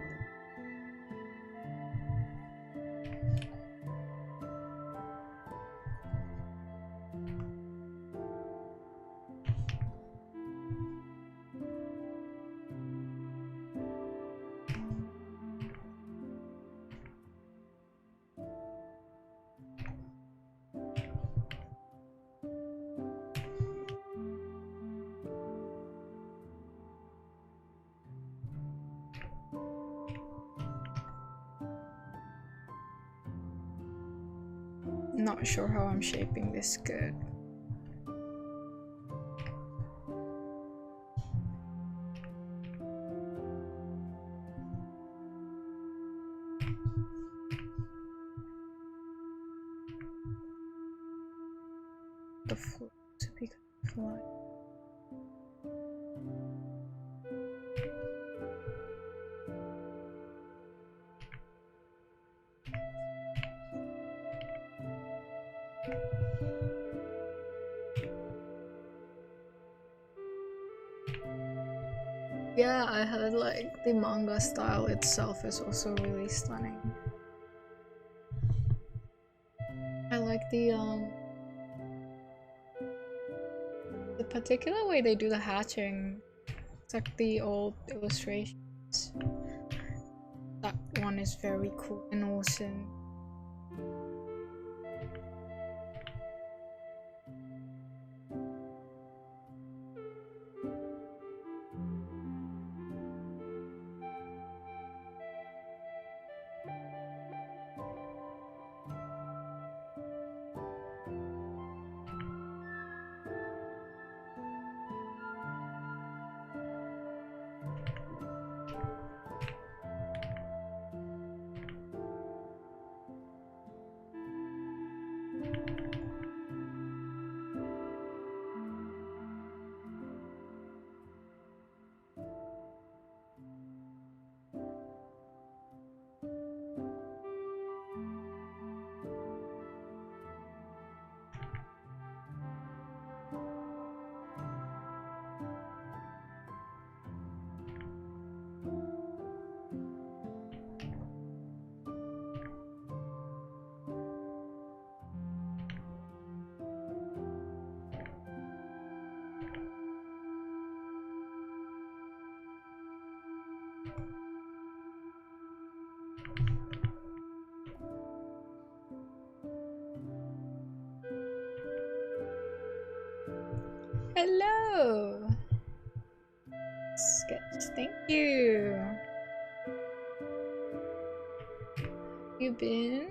Not sure how I'm shaping this good. the floor to become fly. Yeah, I heard like the manga style itself is also really stunning. I like the particular way they do the hatching. It's like the old illustrations. That one is very cool and awesome. Hello! Sketch, thank you! You been?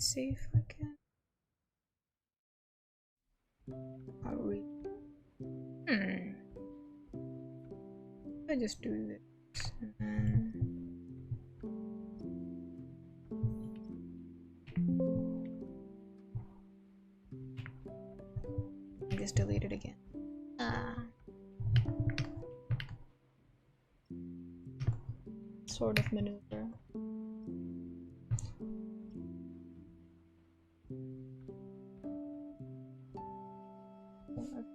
See if I can. I'll read. I just do this and then I just delete it again. Sort of maneuver.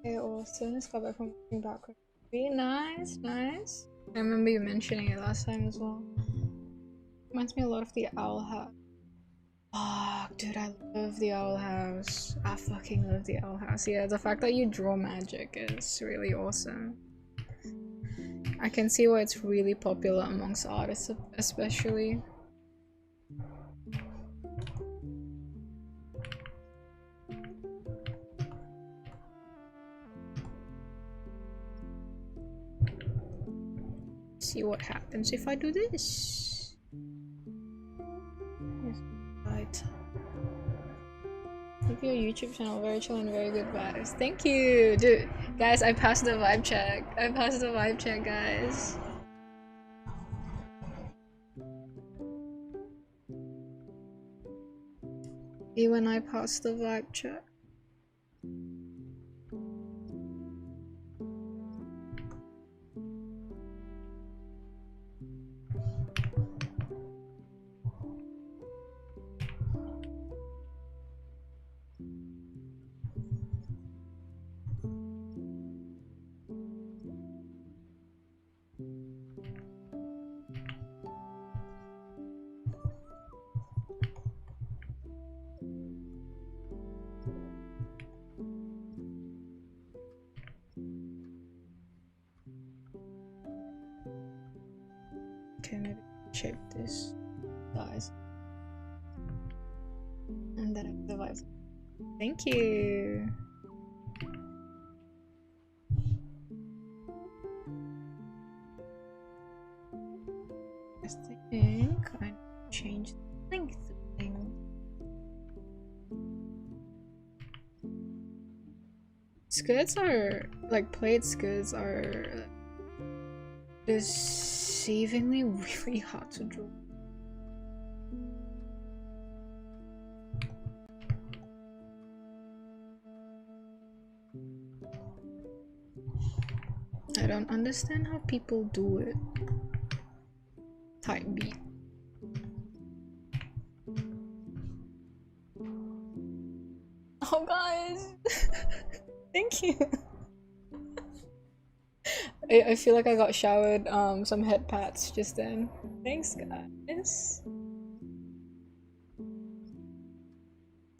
Okay, awesome. Just got back from working back quickly. Nice, nice. I remember you mentioning it last time as well. Reminds me a lot of the owl house. Oh, dude, I love the owl house. I fucking love the owl house. Yeah, the fact that you draw magic is really awesome. I can see why it's really popular amongst artists, especially. See what happens if I do this. Yes, right. Thank you, YouTube channel, very chill and very good vibes. Thank you, dude. Guys, I passed the vibe check. I passed the vibe check, guys. Even I passed the vibe check. Okay, maybe shape this size. And then I have the vibe. Thank you. I think I change Skirts are, like plaid skirts are deceivingly really hard to draw. I don't understand how people do it. Type beat. Oh guys! Thank you! I feel like I got showered some head pats just then. Thanks guys!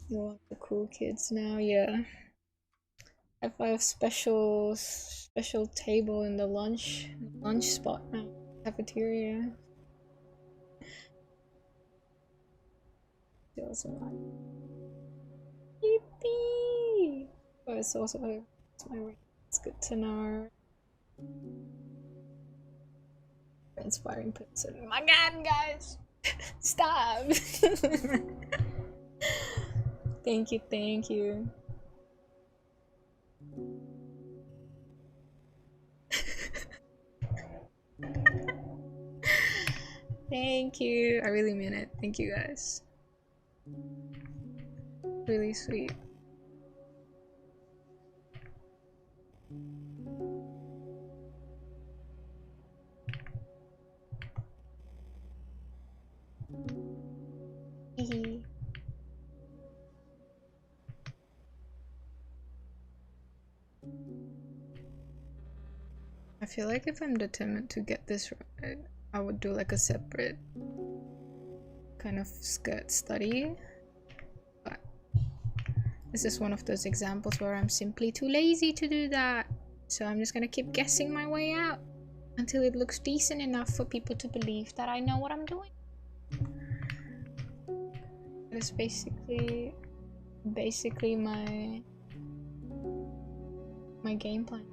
You want the cool kids now? Yeah. I have a special table in the lunch spot now. Cafeteria. Feels alive. Yippee! Oh, it's also it's my ring. It's good to know. Inspiring person. My god, guys! Stop! Thank you, thank you. Thank you. I really mean it. Thank you guys. Really sweet. I feel like if I'm determined to get this right, I would do like a separate kind of skirt study. But this is one of those examples where I'm simply too lazy to do that. So I'm just gonna keep guessing my way out until it looks decent enough for people to believe that I know what I'm doing. That is basically my game plan.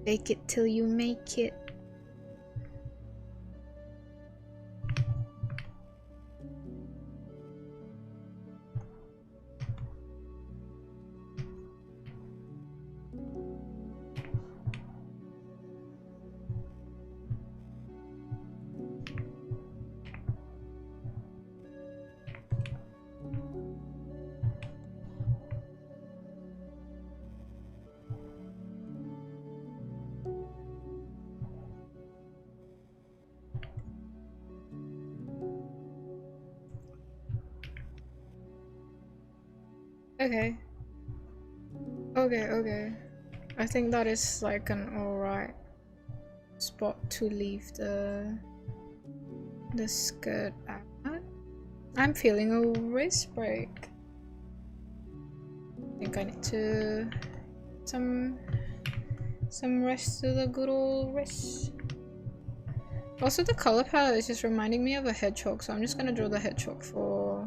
Fake it till you make it. Okay. Okay. I think that is like an alright spot to leave the skirt at. I'm feeling a wrist break. I think I need to some rest to the good old wrist. Also, the color palette is just reminding me of a hedgehog, so I'm just gonna draw the hedgehog for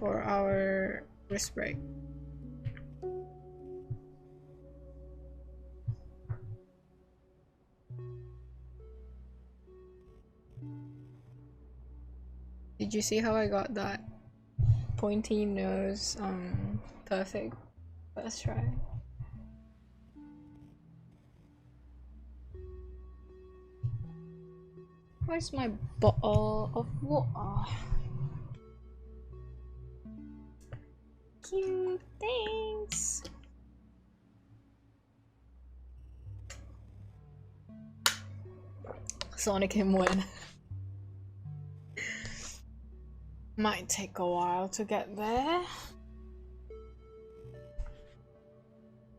our wrist break. Did you see how I got that pointy nose perfect first try? Where's my bottle of water? Cute, thanks. Sonic him when. Might take a while to get there.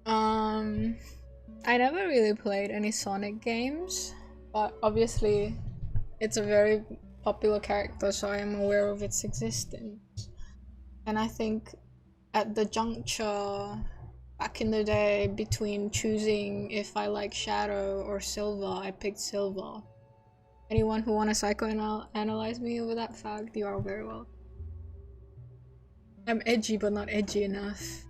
I never really played any Sonic games, but obviously it's a very popular character, so I am aware of its existence. And I think at the juncture back in the day between choosing if I like Shadow or Silver, I picked Silver. Anyone who wanna psychoanalyze me over that fact, you are very well. I'm edgy, but not edgy enough.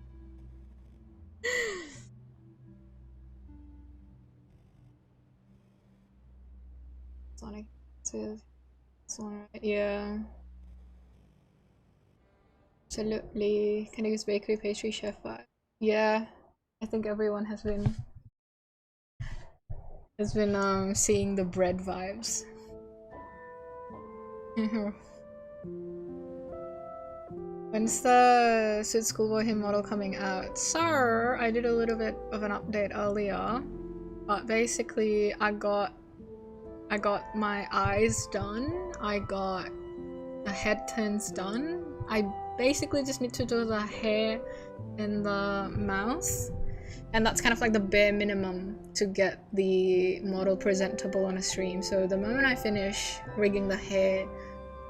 Sonic 2. This one, right? Yeah. Absolutely. Can I use bakery pastry chef vibe? Yeah, I think everyone has been seeing the bread vibes. When's the Suit Schoolboy Him model coming out? So I did a little bit of an update earlier, but basically I got my eyes done, I got the head turns done. I basically just need to do the hair and the mouth, and that's kind of like the bare minimum to get the model presentable on a stream. So the moment I finish rigging the hair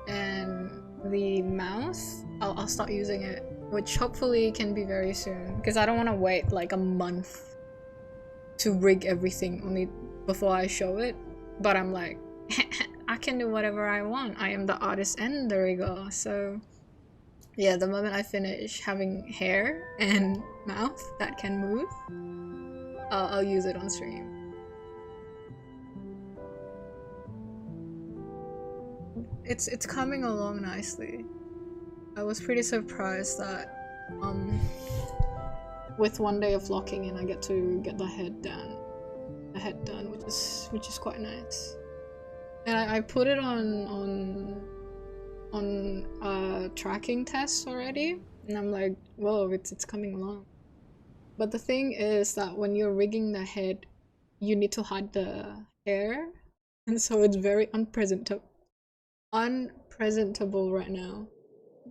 and the mouth, I'll start using it, which hopefully can be very soon, because I don't want to wait like a month to rig everything only before I show it. But I'm like, I can do whatever I want. I am the artist and the rigger. So yeah, the moment I finish having hair and mouth that can move, I'll use it on stream. It's coming along nicely. I was pretty surprised that with one day of locking in, I get to get the head done, which is quite nice. And I put it on tracking tests already, and I'm like, whoa, it's coming along. But the thing is that when you're rigging the head, you need to hide the hair, and so it's very unpresentable right now,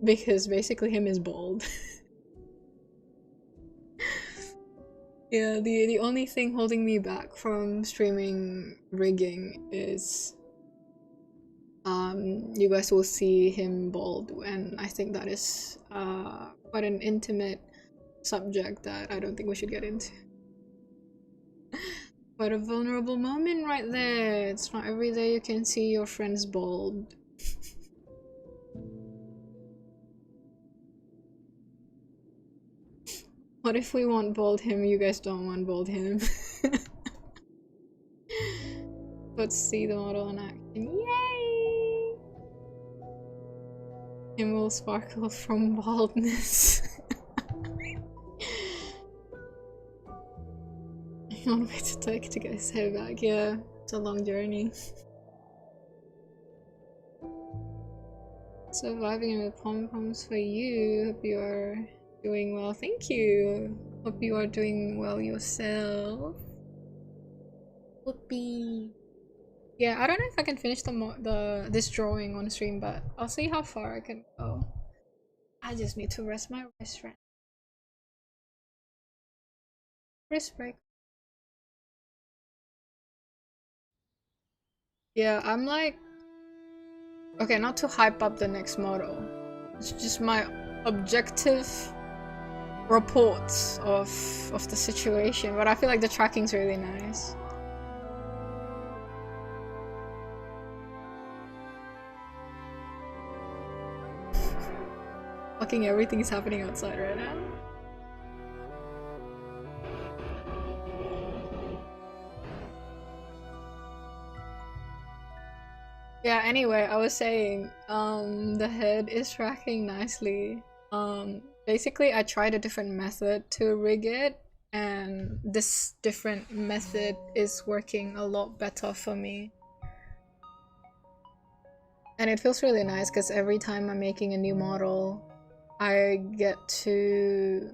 because basically him is bald. Yeah, the only thing holding me back from streaming rigging is you guys will see him bald, and I think that is quite an intimate subject that I don't think we should get into. Quite a vulnerable moment right there. It's not every day you can see your friends bald. What if we want bald him, you guys don't want bald him? Let's see the model in action. Yay! Him will sparkle from baldness. One way to take to get his hair back. Yeah, it's a long journey. Surviving with pom-poms for you. Hope you are doing well. Thank you. Hope you are doing well yourself. Whoopee. Yeah, I don't know if I can finish this drawing on stream, but I'll see how far I can go. I just need to rest my wrist right. Wrist break. Yeah, I'm like, okay, not to hype up the next model. It's just my objective reports of the situation, but I feel like the tracking's really nice. Fucking everything is happening outside right now. Yeah, anyway, I was saying, the head is tracking nicely. Basically I tried a different method to rig it, and this different method is working a lot better for me. And it feels really nice because every time I'm making a new model, I get to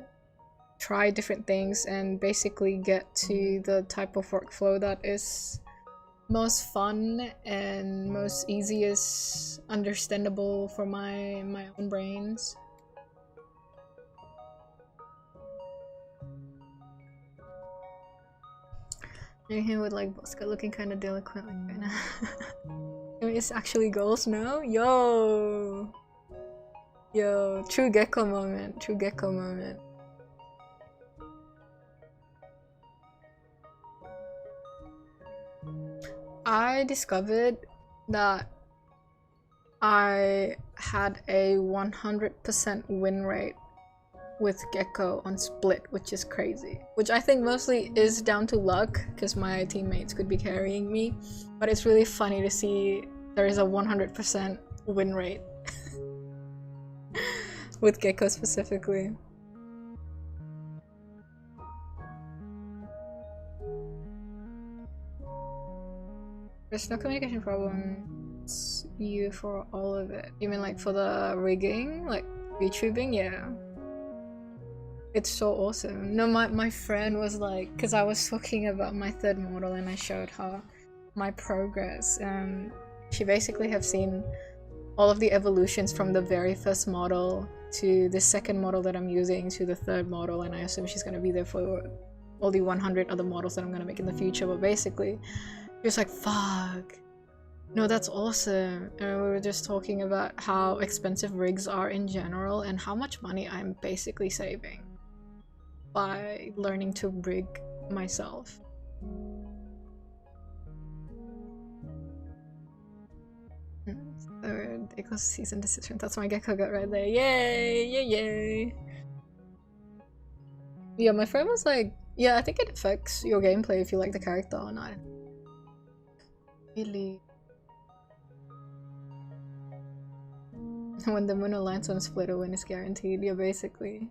try different things and basically get to the type of workflow that is most fun and most easiest understandable for my own brains. You're here with like Bosca looking kind of delinquent right now. It's actually goals now? Yo! Yo, true gecko moment, true gecko moment. I discovered that I had a 100% win rate with Gecko on split, which is crazy. Which I think mostly is down to luck, because my teammates could be carrying me. But it's really funny to see there is a 100% win rate. with Gecko specifically. There's no communication problems you for all of it. You mean like for the rigging? Like YouTubing? Yeah. It's so awesome. No, my friend was like, because I was talking about my third model and I showed her my progress. She basically have seen all of the evolutions from the very first model to the second model that I'm using to the third model, and I assume she's gonna be there for all the 100 other models that I'm gonna make in the future. But basically, she was like, fuck. No, that's awesome. And we were just talking about how expensive rigs are in general and how much money I'm basically saving by learning to rig myself. Third equals season decision. That's my Gecko got right there. Yay! Yay! Yay! Yeah, my friend was like, yeah, I think it affects your gameplay if you like the character or not. Really? When the moon aligns on split, a win is guaranteed. Yeah, basically.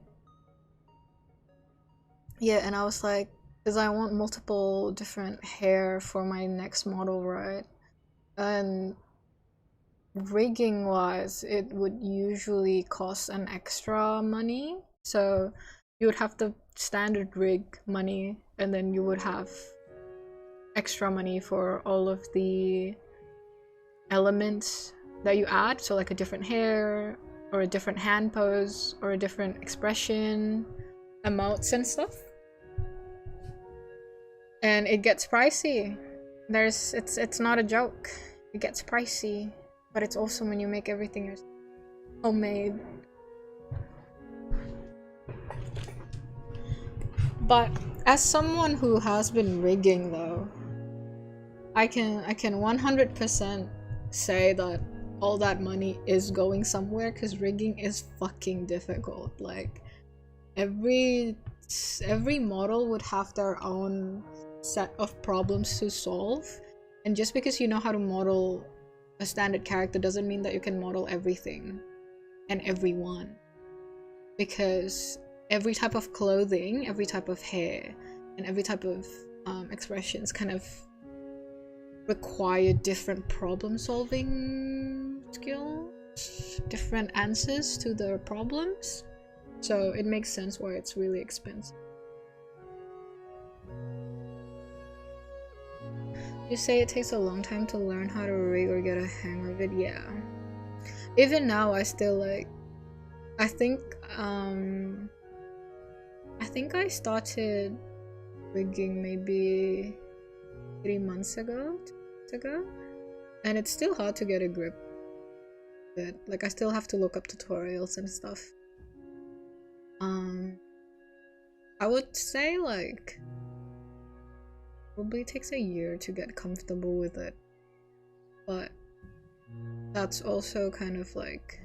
Yeah, and I was like, because I want multiple different hair for my next model, right? And rigging wise, it would usually cost an extra money. So you would have the standard rig money, and then you would have extra money for all of the elements that you add. So like a different hair, or a different hand pose, or a different expression, emotes and stuff. And it gets pricey. It's not a joke. It gets pricey, but it's awesome when you make everything homemade. But as someone who has been rigging though, I can 100% say that all that money is going somewhere, because rigging is fucking difficult. Like every model would have their own set of problems to solve, and just because you know how to model a standard character doesn't mean that you can model everything and everyone, because every type of clothing, every type of hair, and every type of expressions kind of require different problem solving skills, different answers to the problems, so it makes sense why it's really expensive. You say it takes a long time to learn how to rig or get a hang of it. Yeah. Even now, I still like. I think I started rigging maybe 3 months ago, and it's still hard to get a grip. But like, I still have to look up tutorials and stuff. I would say like. Probably takes a year to get comfortable with it, but that's also kind of like,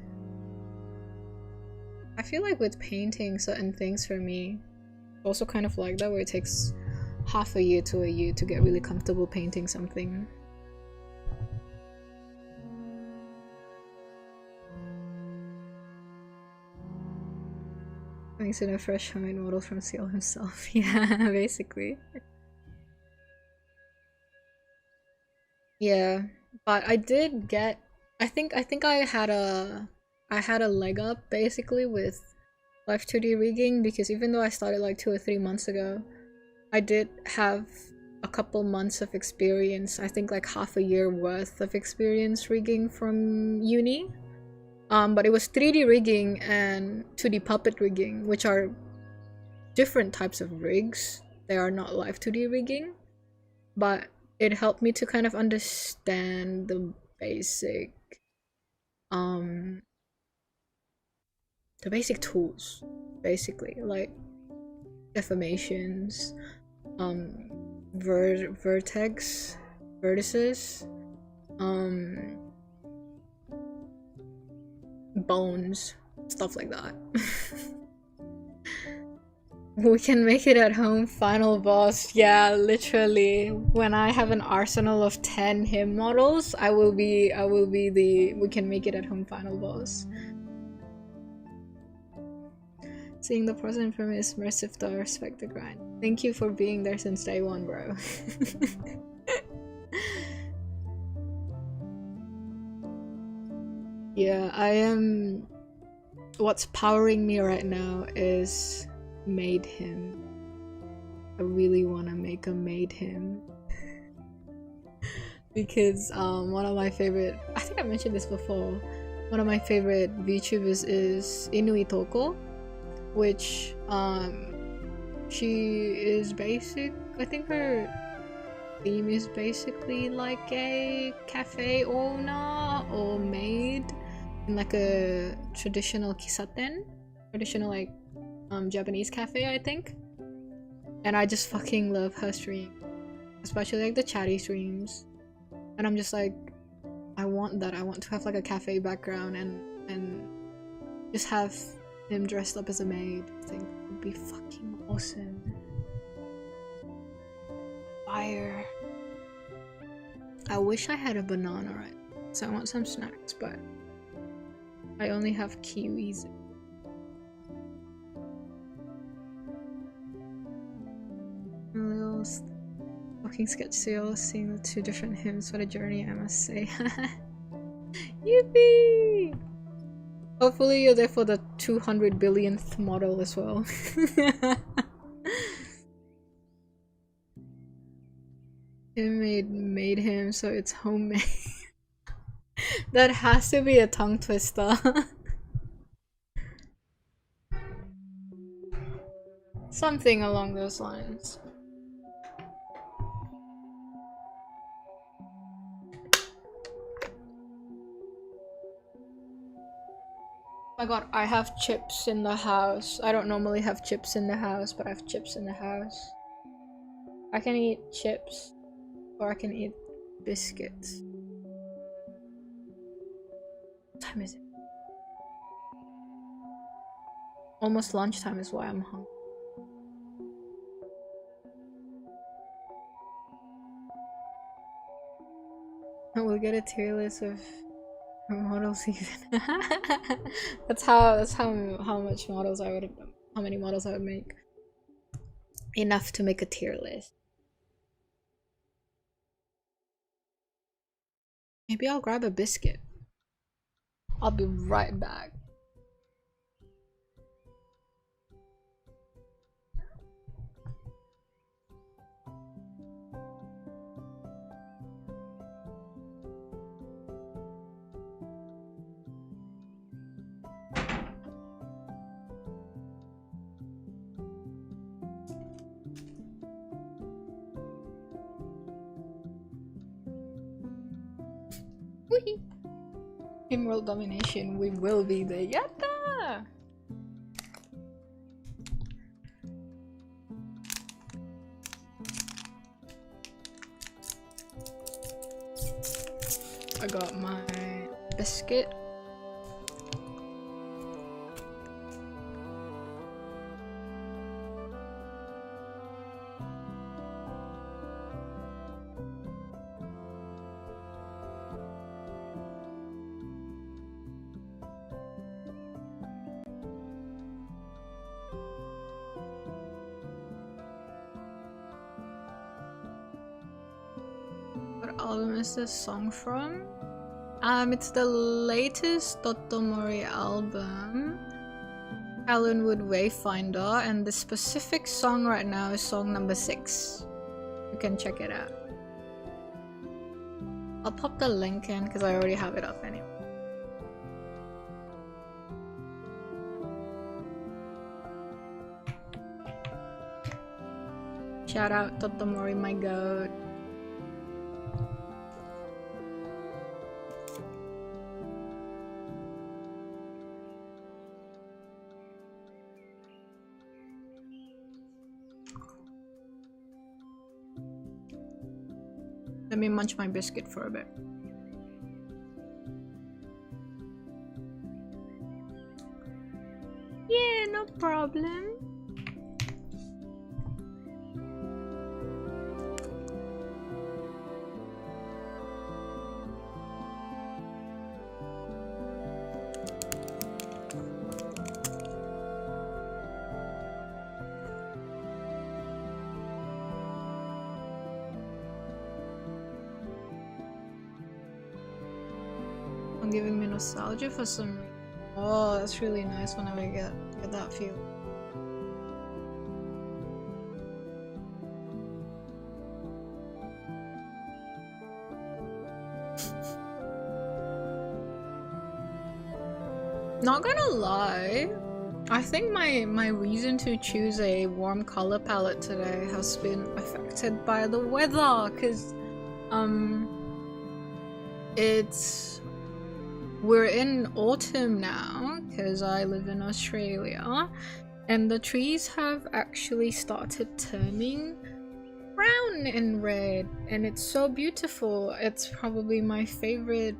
I feel like with painting certain things for me, also kind of like that, where it takes half a year to a year to get really comfortable painting something. Thanks in a fresh homemade model from Ciel himself. Yeah, basically. Yeah, but I did get. I think I had a leg up basically with Live 2D rigging, because even though I started like 2 or 3 months ago, I did have a couple months of experience. I think like half a year worth of experience rigging from uni. But it was 3D rigging and 2D puppet rigging, which are different types of rigs. They are not Live 2D rigging, but it helped me to kind of understand the basic tools, basically, like deformations, vertices, bones, stuff like that. We can make it at home, final boss. Yeah, literally. When I have an arsenal of 10 him models, I will be the we can make it at home final boss. Seeing the person from is immersive though, respect the grind. Thank you for being there since day one, bro. Yeah, I am... What's powering me right now is made him. I really want to make a made him. Because one of my favorite... I think I mentioned this before. One of my favorite VTubers is Inuitoko, which she is basic. I think her theme is basically like a cafe owner or maid in like a traditional kisaten, traditional like Japanese cafe, I think. And I just fucking love her stream, especially like the chatty streams. And I'm just like, I want that. I want to have like a cafe background and just have him dressed up as a maid. I think it would be fucking awesome. Fire. I wish I had a banana right now, so I want some snacks, but I only have kiwis. Little fucking sketch seal, seeing the two different hymns for the journey, I must say. Yippee! Hopefully you're there for the 200 billionth model as well. It made him so it's homemade. That has to be a tongue twister. Something along those lines. Oh my god, I have chips in the house. I don't normally have chips in the house, but I have chips in the house. I can eat chips, or I can eat biscuits. What time is it? Almost lunchtime is why I'm hungry. We'll get a tier list of models even. that's how much models I would, how many models I would make. Enough to make a tier list. Maybe I'll grab a biscuit. I'll be right back. In world domination, we will be the Yatta! I got my biscuit. Album is this song from? It's the latest Totomori album, Allenwood Wayfinder, and the specific song right now is song number 6. You can check it out. I'll pop the link in because I already have it up anyway. Shout out Totomori, my goat. Let me munch my biscuit for a bit. Yeah, no problem. giving me nostalgia for some reason. Oh, that's really nice whenever I get that feel. Not gonna lie, I think my reason to choose a warm color palette today has been affected by the weather, cause we're in autumn now, cause I live in Australia, and the trees have actually started turning brown and red, and it's so beautiful. It's probably my favorite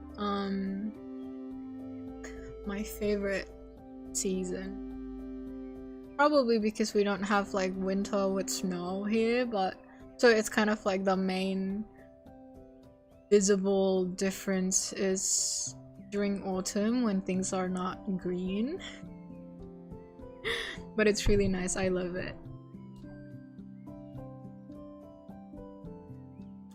season. Probably because we don't have like winter with snow here, but so it's kind of like the main visible difference is during autumn when things are not green. But it's really nice, I love it.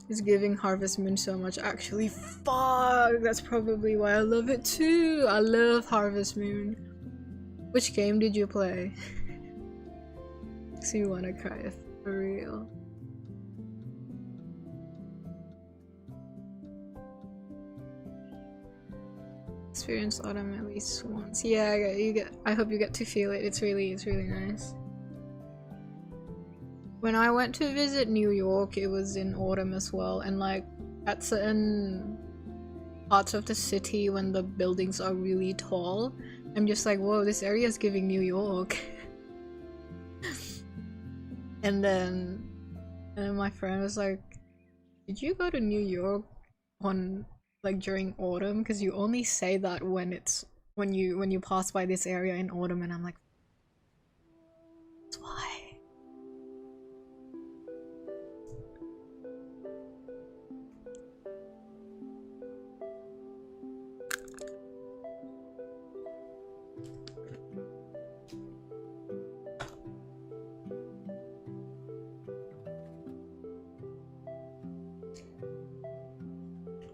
It's giving Harvest Moon so much, actually. Fuck, that's probably why I love it too. I love Harvest Moon. Which game did you play? So you wanna cry for real. Experience autumn at least once. Yeah, I hope you get to feel it. It's really nice. When I went to visit New York, it was in autumn as well, and like at certain parts of the city when the buildings are really tall, I'm just like, whoa, this area is giving New York. and then my friend was like, did you go to New York on like during autumn? Because you only say that when you pass by this area in autumn, and I'm like, that's why.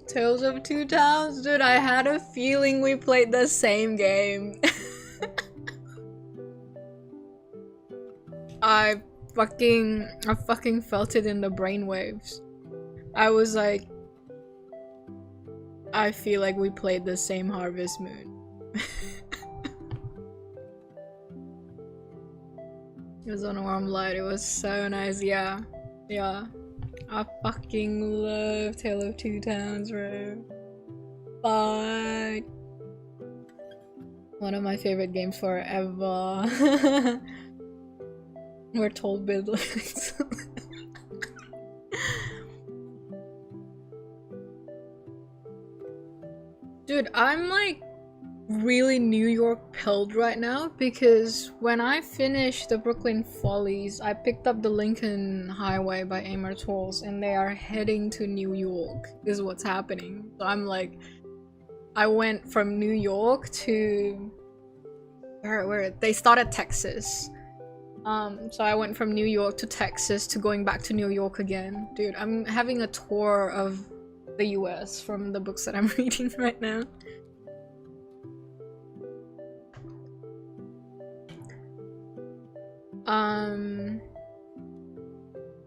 Tales of Two Towns, dude, I had a feeling we played the same game. I fucking felt it in the brainwaves. I was like, I feel like we played the same Harvest Moon. It was on a warm light, it was so nice, yeah. I fucking love Tale of Two Towns, bro. Fuck. One of my favorite games forever. We're told bidlings. Dude, I'm like really New York pilled right now, because when I finished the Brooklyn Follies, I picked up the Lincoln Highway by Amor Tolls, and they are heading to New York is what's happening. So I'm like, I went from New York to where they started Texas. So I went from New York to Texas to going back to New York again. Dude, I'm having a tour of the US from the books that I'm reading right now.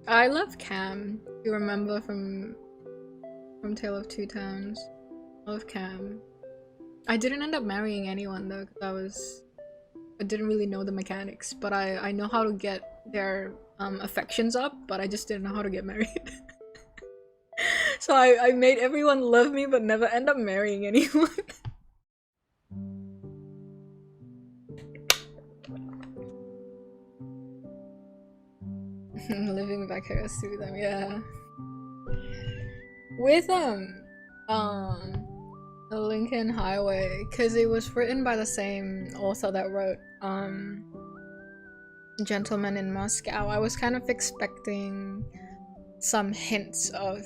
I love Cam. You remember from Tale of Two Towns? I love Cam. I didn't end up marrying anyone though, because I didn't really know the mechanics, but I know how to get their affections up, but I just didn't know how to get married. So I made everyone love me, but never end up marrying anyone. Living backwards through them, yeah. With the Lincoln Highway, because it was written by the same author that wrote Gentleman in Moscow. I was kind of expecting some hints of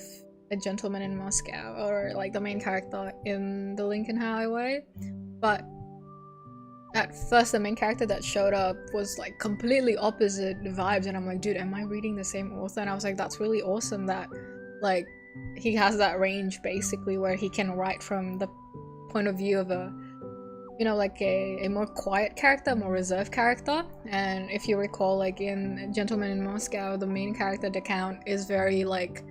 a Gentleman in Moscow, or like the main character in the Lincoln Highway, but at first the main character that showed up was like completely opposite vibes, and I'm like, dude, am I reading the same author? And I was like, that's really awesome that like he has that range basically where he can write from the point of view of a, you know, like a more quiet character, more reserved character. And if you recall, like in Gentleman in Moscow, the main character, the Count, is very like,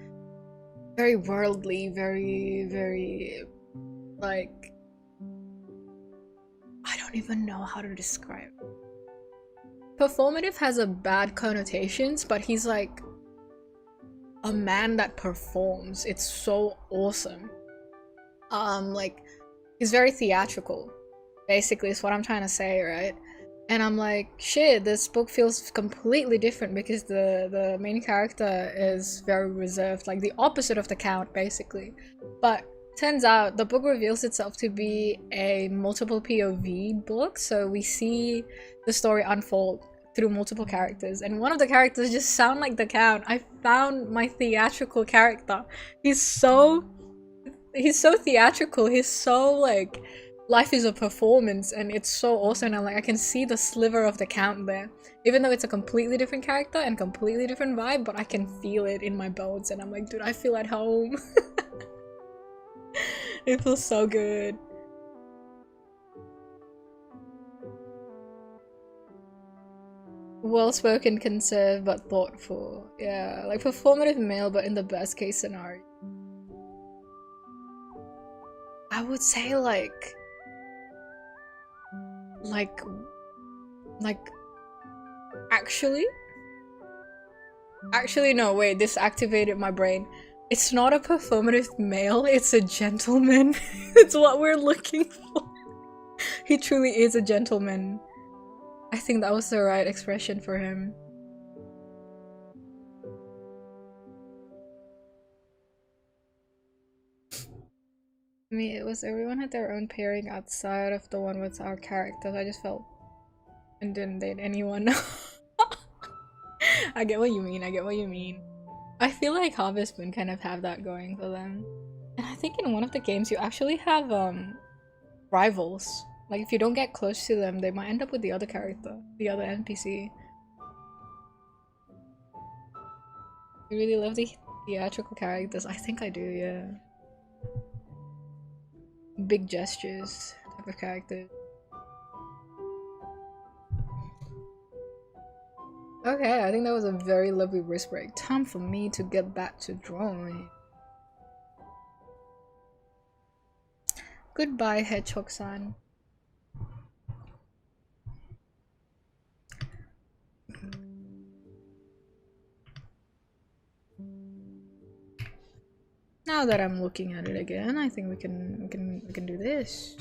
very worldly, very like, I don't even know how to describe it. Performative has a bad connotations, but he's like a man that performs. It's so awesome. Like, he's very theatrical, basically, is what I'm trying to say, right? And I'm like, shit, this book feels completely different because the main character is very reserved, like the opposite of the Count, basically. But turns out the book reveals itself to be a multiple POV book, so we see the story unfold through multiple characters, and one of the characters just sound like the Count. I found my theatrical character. He's so theatrical. He's so like, life is a performance, and it's so awesome. And like, I can see the sliver of the Count there, even though it's a completely different character and completely different vibe, but I can feel it in my bones, and I'm like, dude, I feel at home. It feels so good. Well-spoken, conserved, but thoughtful. Yeah, like performative male, but in the best case scenario. I would say like actually no, wait, this activated my brain. It's not a performative male, it's a gentleman. It's what we're looking for. He truly is a gentleman. I think that was the right expression for him. I mean, it was everyone had their own pairing outside of the one with our characters. I just felt and didn't date anyone. I get what you mean, I get what you mean. I feel like Harvest Moon kind of have that going for them. And I think in one of the games you actually have rivals. Like if you don't get close to them, they might end up with the other character, the other NPC. You really love the theatrical characters? I think I do, yeah. Big gestures type of character. Okay, I think that was a very lovely wrist break. Time for me to get back to drawing. Goodbye, Hedgehog-san. Now that I'm looking at it again, I think we can do this.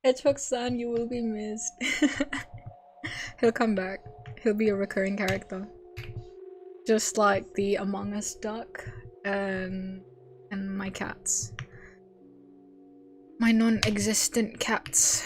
Hedgehog-san, you will be missed. He'll come back. He'll be a recurring character. Just like the Among Us duck and my cats. My non-existent cats.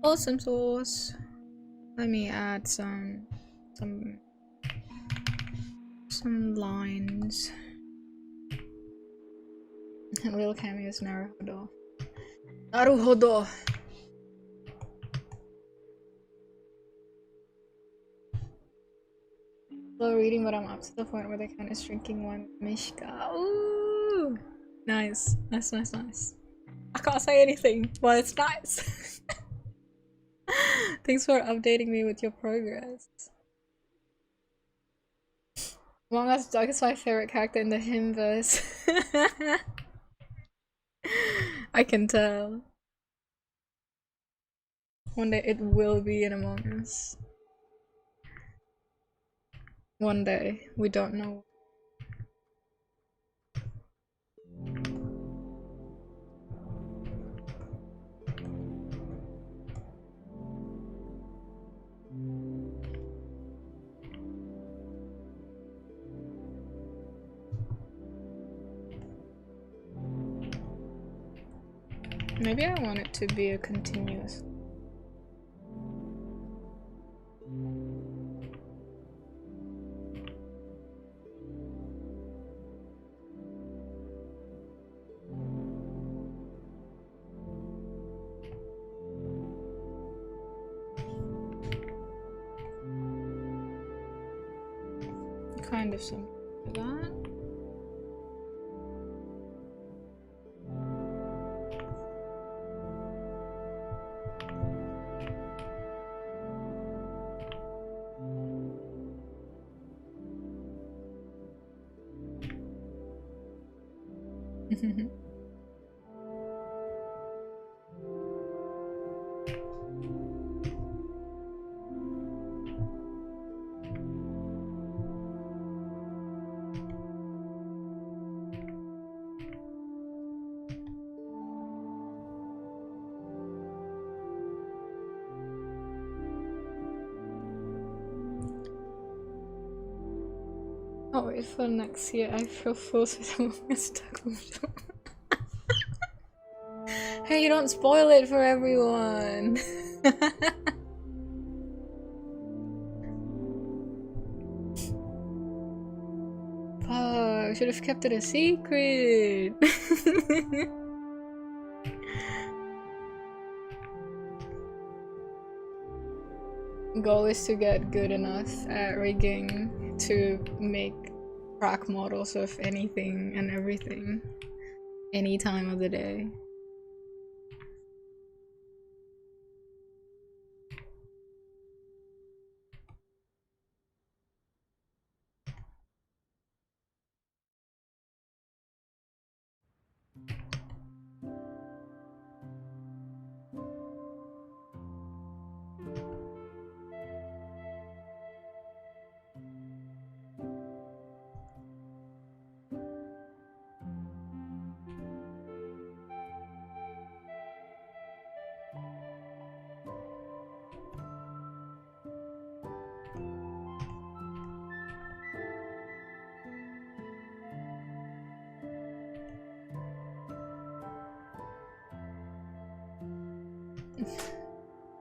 Awesome sauce. Let me add some lines. Real cameos, Naruhodo. Naruhodo. Slow reading, but I'm up to the point where they kind of drinking one Mishka. Ooh, nice, nice. I can't say anything, but it's nice. Thanks for updating me with your progress. Among Us Dog is my favorite character in the hymn verse. I can tell. One day it will be in Among Us. One day. We don't know. Maybe I want it to be a continuous. Kind of something like that. Oh, wait for next year. I feel forced with Among Us Dog. Hey, you don't spoil it for everyone. Fuck, should have kept it a secret. Goal is to get good enough at rigging to make crack models of anything and everything, any time of the day.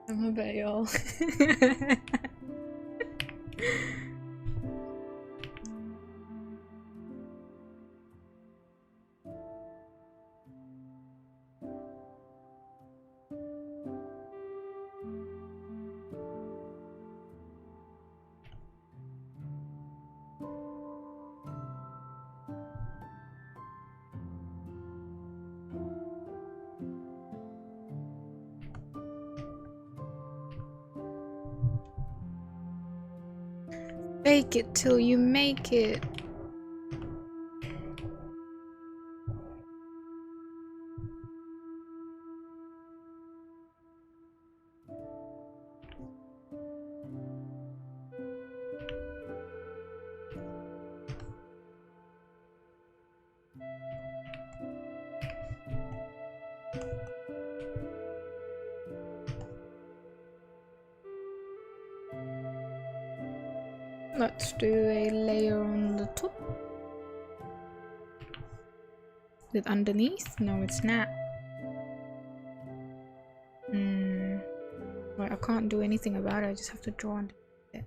I'm a bet y'all. Fake it till you make it. Let's do a layer on the top. With underneath? No, it's not. Right, I can't do anything about it, I just have to draw underneath it.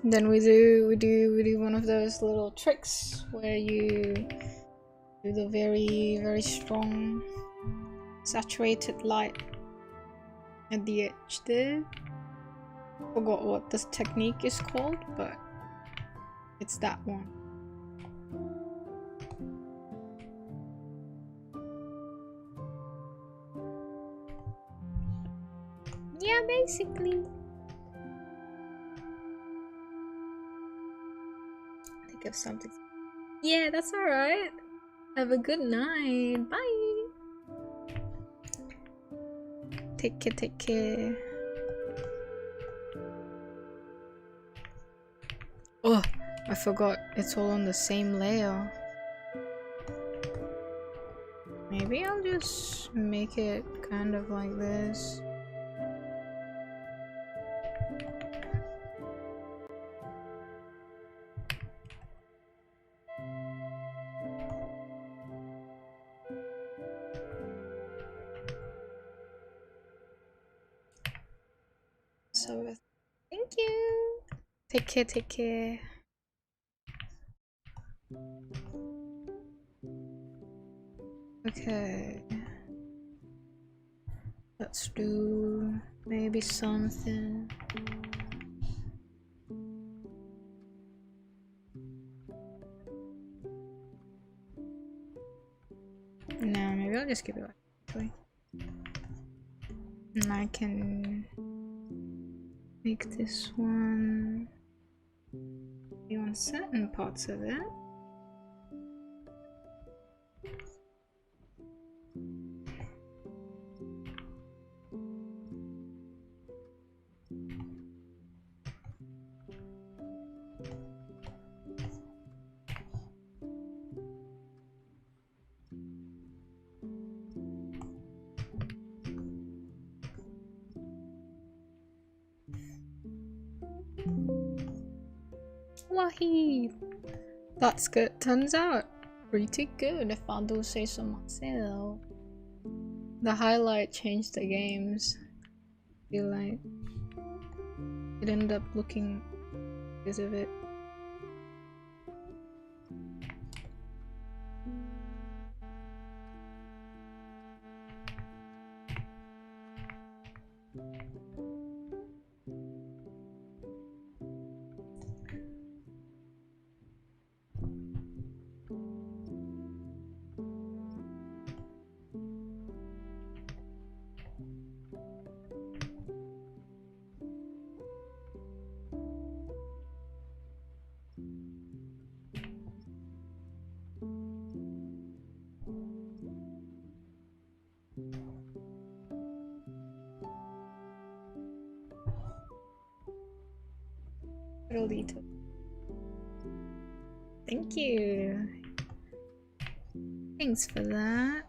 Then we do one of those little tricks where you do the very strong saturated light at the edge there. Forgot what this technique is called, but it's that one. Yeah, basically. Think of something. Yeah, that's alright. Have a good night. Bye. Take care, take care. Oh, I forgot. It's all on the same layer. Maybe I'll just make it kind of like this. So, thank you. Take care, take care. Okay. Let's do maybe something. No, maybe I'll just keep it like this. And I can make this one be on certain parts of it. Wahee! That's good. Turns out pretty good if I do say so myself. The highlight changed the games. I feel like it ended up looking because of it. Little. Thank you. Thanks for that.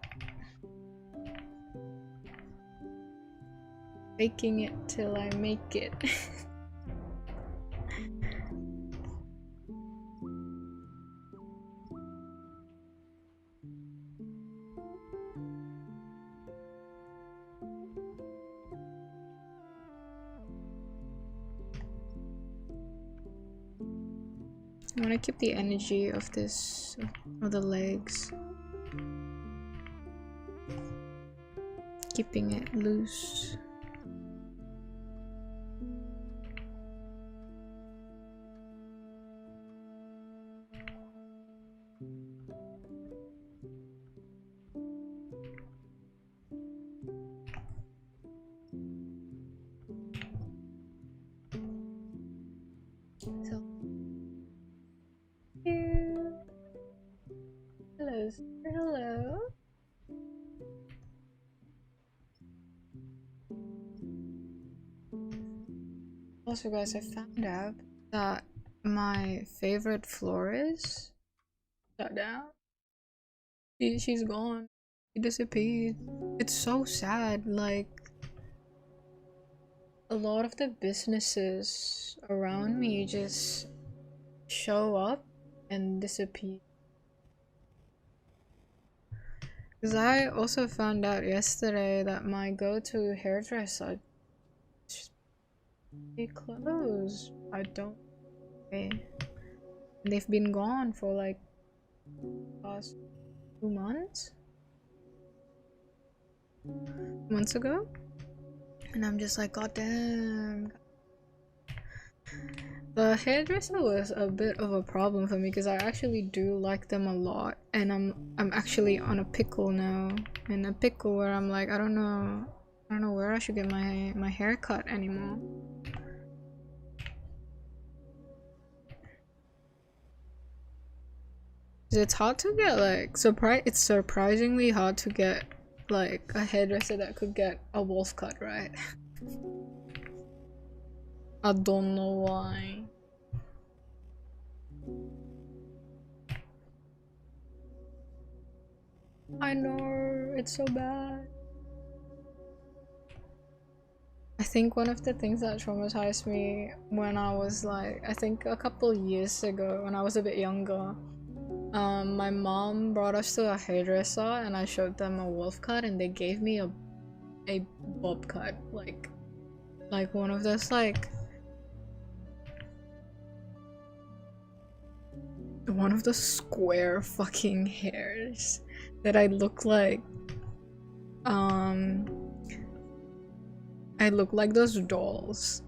Faking it till I make it. I want to keep the energy of this, of the legs. Keeping it loose. So, hello, hello. Also, guys, I found out that my favorite florist shut down. She's gone. She disappeared. It's so sad. Like, a lot of the businesses around me just show up and disappear. Because I also found out yesterday that my go-to hairdresser closed. I don't They've been gone for like past 2 months. Months ago. And I'm just like, god damn. The hairdresser was a bit of a problem for me because I actually do like them a lot, and I'm actually on a pickle now. In a pickle where I'm like, I don't know where I should get my hair cut anymore. It's hard to get like it's surprisingly hard to get like a hairdresser that could get a wolf cut, right? I don't know why. I know, it's so bad. I think one of the things that traumatized me when I was like, I think a couple years ago when I was a bit younger, my mom brought us to a hairdresser and I showed them a wolf cut and they gave me a bob cut, like one of those like one of the square fucking hairs that I look like I look like those dolls.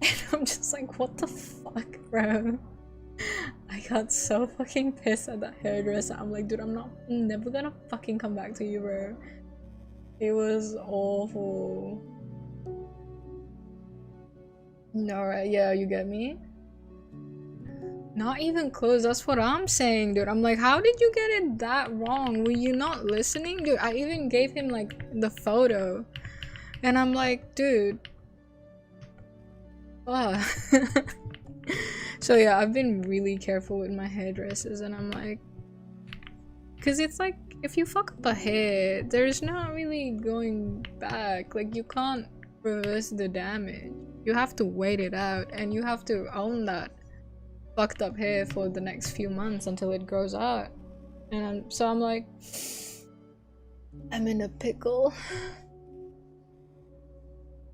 And I'm just like, what the fuck, bro? I got so fucking pissed at that hairdresser. I'm like, dude, I'm never gonna fucking come back to you, bro. It was awful. No, right? Yeah, you get me? Not even close, that's what I'm saying, dude. I'm like, how did you get it that wrong? Were you not listening? Dude, I even gave him like the photo. And I'm like, dude. So yeah, I've been really careful with my hairdressers and I'm like, cause it's like, if you fuck up a hair, there's not really going back. Like, you can't reverse the damage. You have to wait it out and you have to own that fucked up hair for the next few months until it grows out. And so I'm like, I'm in a pickle.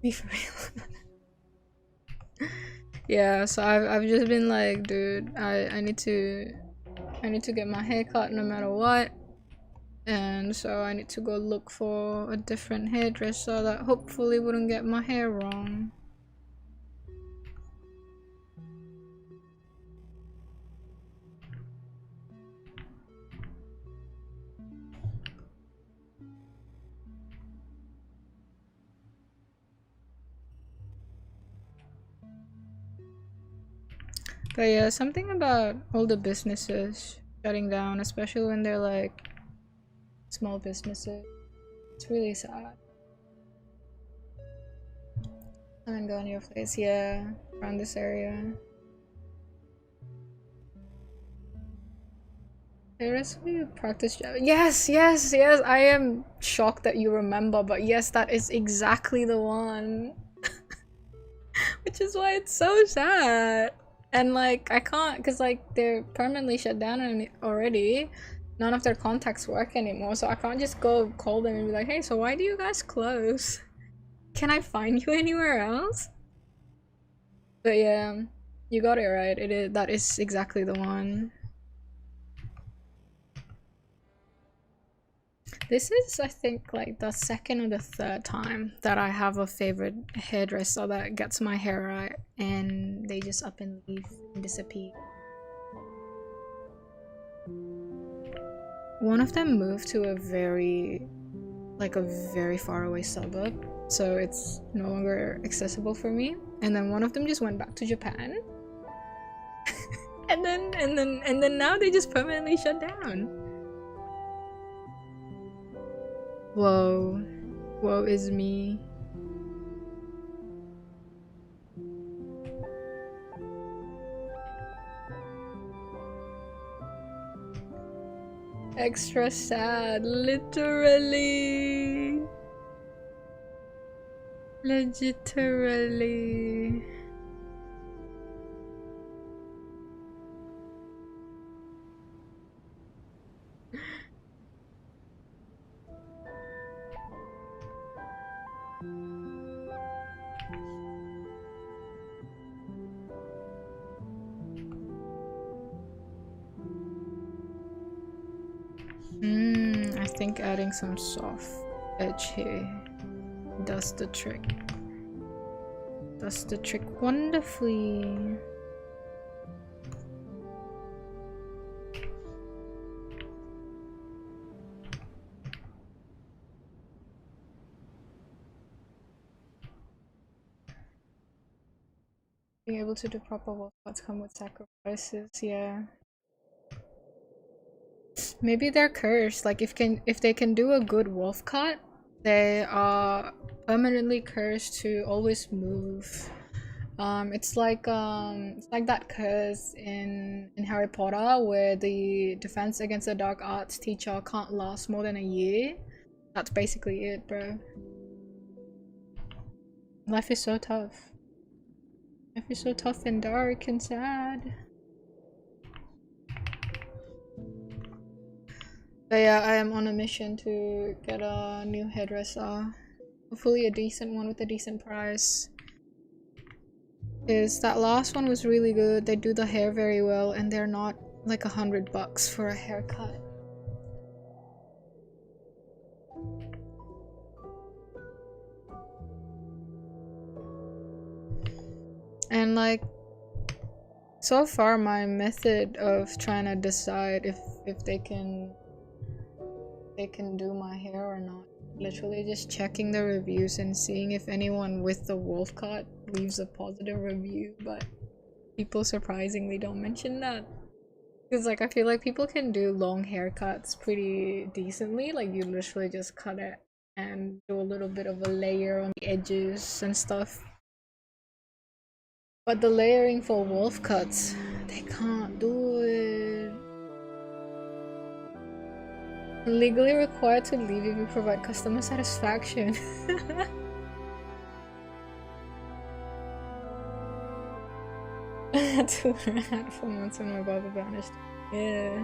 Be for real. Yeah, so I've just been like, dude, I need to get my hair cut no matter what. And so I need to go look for a different hairdresser that hopefully wouldn't get my hair wrong. But yeah, something about all the businesses shutting down, especially when they're like small businesses. It's really sad. I haven't gone to your place, yeah, around this area. Seriously, practice Java. Yes, yes, yes. I am shocked that you remember, but yes, that is exactly the one. Which is why it's so sad. And like, I can't, because like they're permanently shut down already. None of their contacts work anymore, so I can't just go call them and be like, hey, so why do you guys close? Can I find you anywhere else? But yeah, you got it right. That is exactly the one. This is, I think, like the second or the third time that I have a favorite hairdresser that gets my hair right and they just up and leave and disappear. One of them moved to a very far away suburb, so it's no longer accessible for me. And then one of them just went back to Japan. and then now they just permanently shut down. Whoa. Woe is me. Extra sad, literally. Literally. I think adding some soft edge here does the trick. Does the trick wonderfully. Being able to do proper wolf cuts come with sacrifices, yeah. Maybe they're cursed. Like if they can do a good wolf cut, they are permanently cursed to always move. It's like that curse in Harry Potter where the defense against the dark arts teacher can't last more than a year. That's basically it, bro. Life is so tough. Life is so tough and dark and sad. But yeah, I am on a mission to get a new hairdresser. Hopefully a decent one with a decent price. Because that last one was really good. They do the hair very well and they're not like $100 for a haircut. And like, so far my method of trying to decide if they can do my hair or not, literally just checking the reviews and seeing if anyone with the wolf cut leaves a positive review, but people surprisingly don't mention that. Because like I feel like people can do long haircuts pretty decently, like you literally just cut it and do a little bit of a layer on the edges and stuff. But the layering for wolf cuts, they can't do it. Legally required to leave if you provide customer satisfaction. 4 months when my barber vanished. Yeah.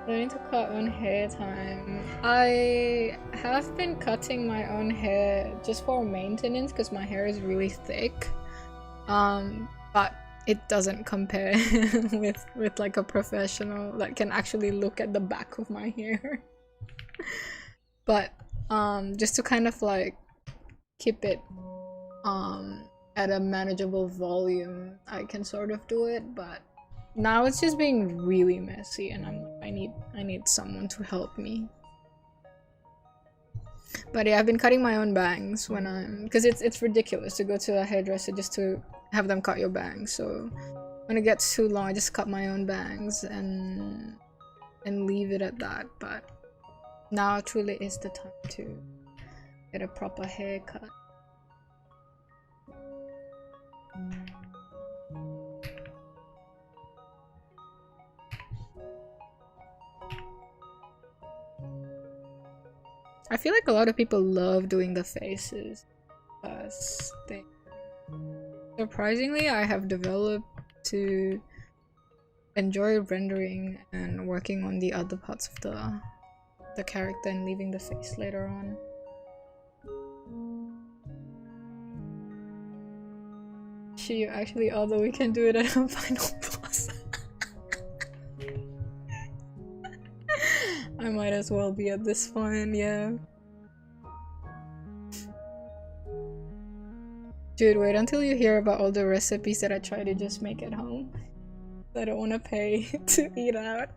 Learning to cut own hair time. I have been cutting my own hair just for maintenance because my hair is really thick. But it doesn't compare with like a professional that can actually look at the back of my hair. But just to kind of like keep it at a manageable volume, I can sort of do it, but now it's just being really messy and I need someone to help me. But yeah, I've been cutting my own bangs when because it's ridiculous to go to a hairdresser just to have them cut your bangs. So when it gets too long, I just cut my own bangs and leave it at that. But now truly is the time to get a proper haircut. I feel like a lot of people love doing the faces because they surprisingly I have developed to enjoy rendering and working on the other parts of the character and leaving the face later on. She actually, although we can do it at a final boss. I might as well be at this point, yeah. Dude, wait until you hear about all the recipes that I try to just make at home. I don't want to pay to eat out.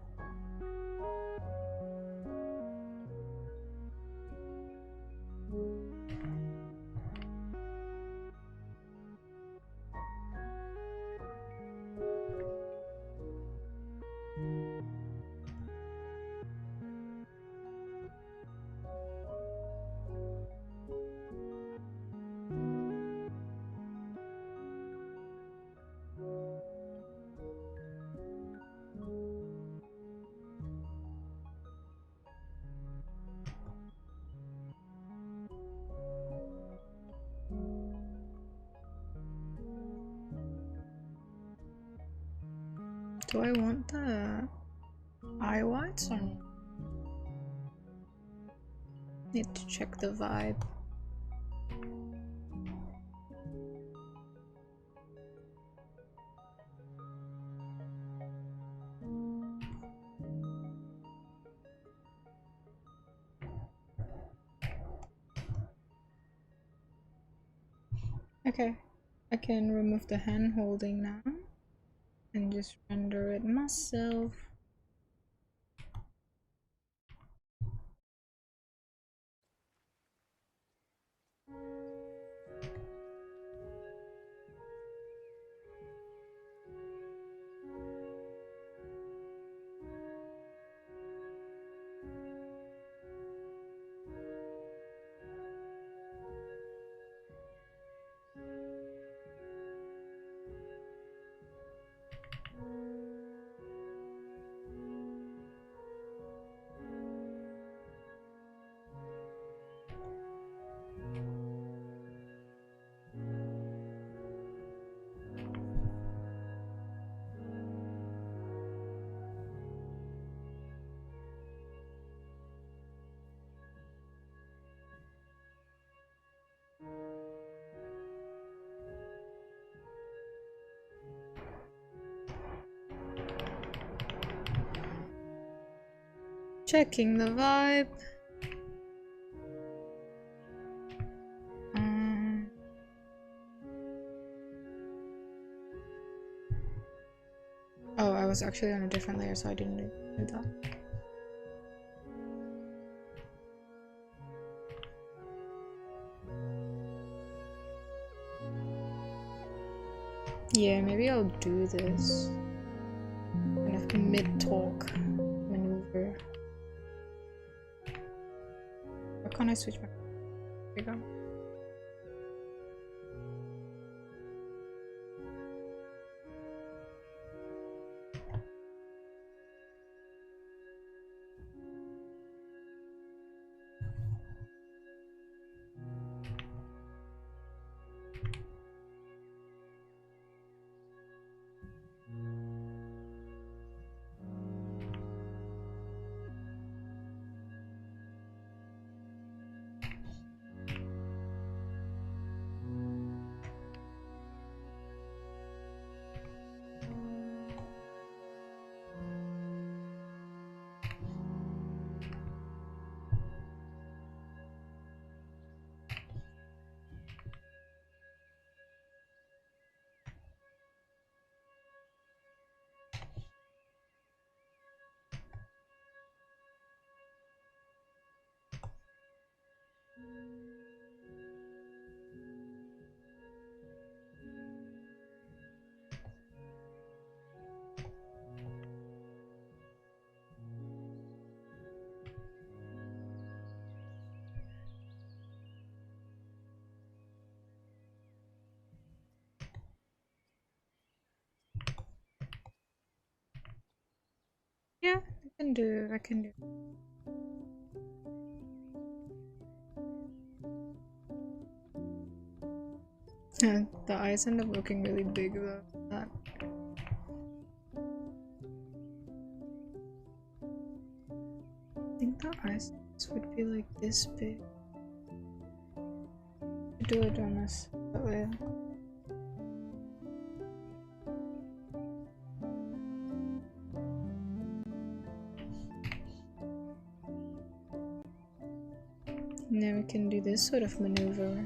Do I want the eye whites or not? Need to check the vibe. Okay, I can remove the hand holding now and just render it myself. Checking the vibe. Oh, I was actually on a different layer, so I didn't do that. Yeah, maybe I'll do this. Kind of mid-talk maneuver. Or can't I switch my... There we go. Yeah, I can do. The eyes end up looking really big though. That. I think the eyes would be like this big. Do it on this that way. And then we can do this sort of maneuver.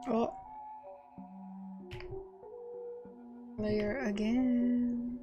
Oh. Layer again.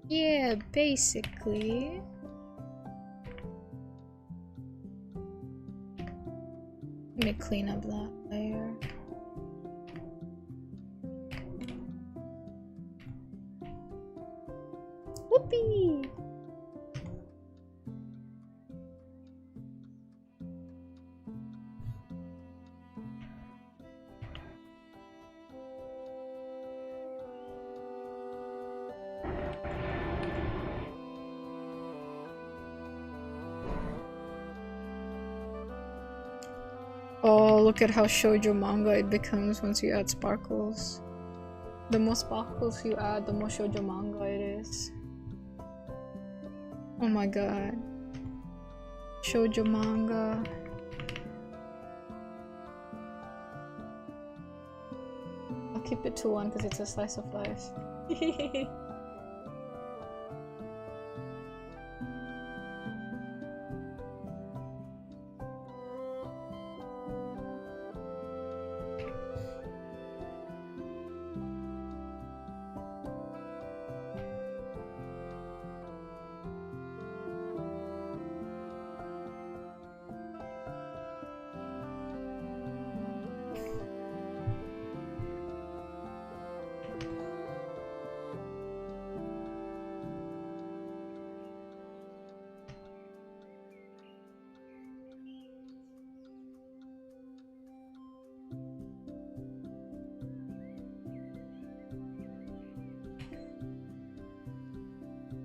Yeah, basically. Let me clean up that layer. Whoopee! Oh, look at how shoujo manga it becomes once you add sparkles. The more sparkles you add, the more shoujo manga it is. Oh my god. Shoujo manga. I'll keep it to 1 because it's a slice of life.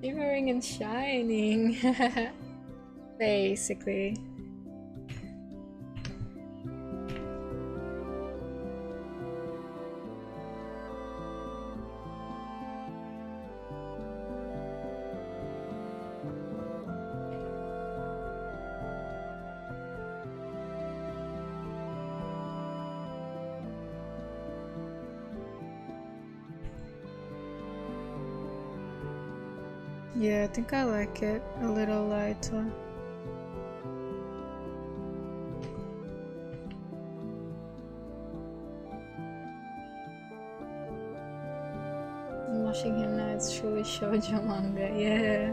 Shimmering and shining. Basically. Yeah, I think I like it a little lighter. I'm watching him now, it's truly shoujo manga, yeah.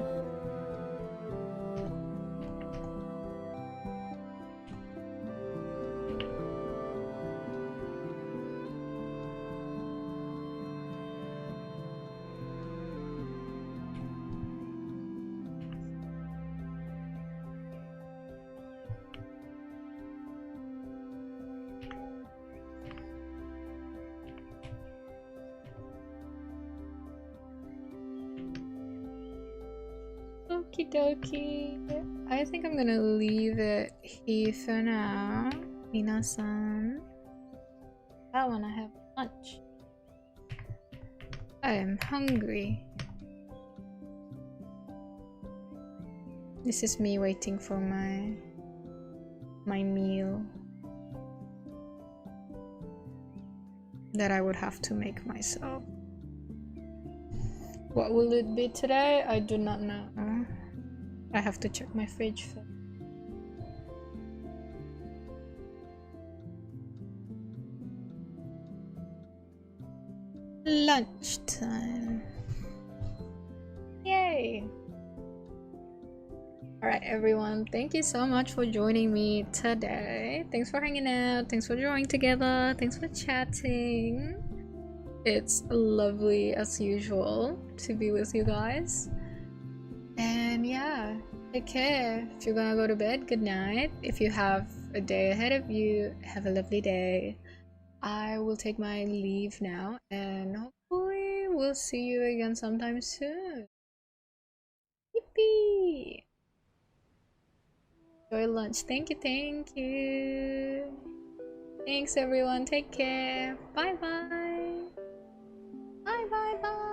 Okie dokie. I think I'm gonna leave it here for now. Minasan. I wanna have lunch. I am hungry. This is me waiting for my meal that I would have to make myself. What will it be today? I do not know. I have to check my fridge first. Lunchtime. Yay! Alright, everyone, thank you so much for joining me today. Thanks for hanging out, thanks for drawing together, thanks for chatting. It's lovely as usual to be with you guys. And yeah, take care. If you're gonna go to bed, good night. If you have a day ahead of you, have a lovely day. I will take my leave now, and hopefully we'll see you again sometime soon. Yippee! Enjoy lunch. Thank you, thank you. Thanks everyone. Take care. Bye bye. Bye bye bye.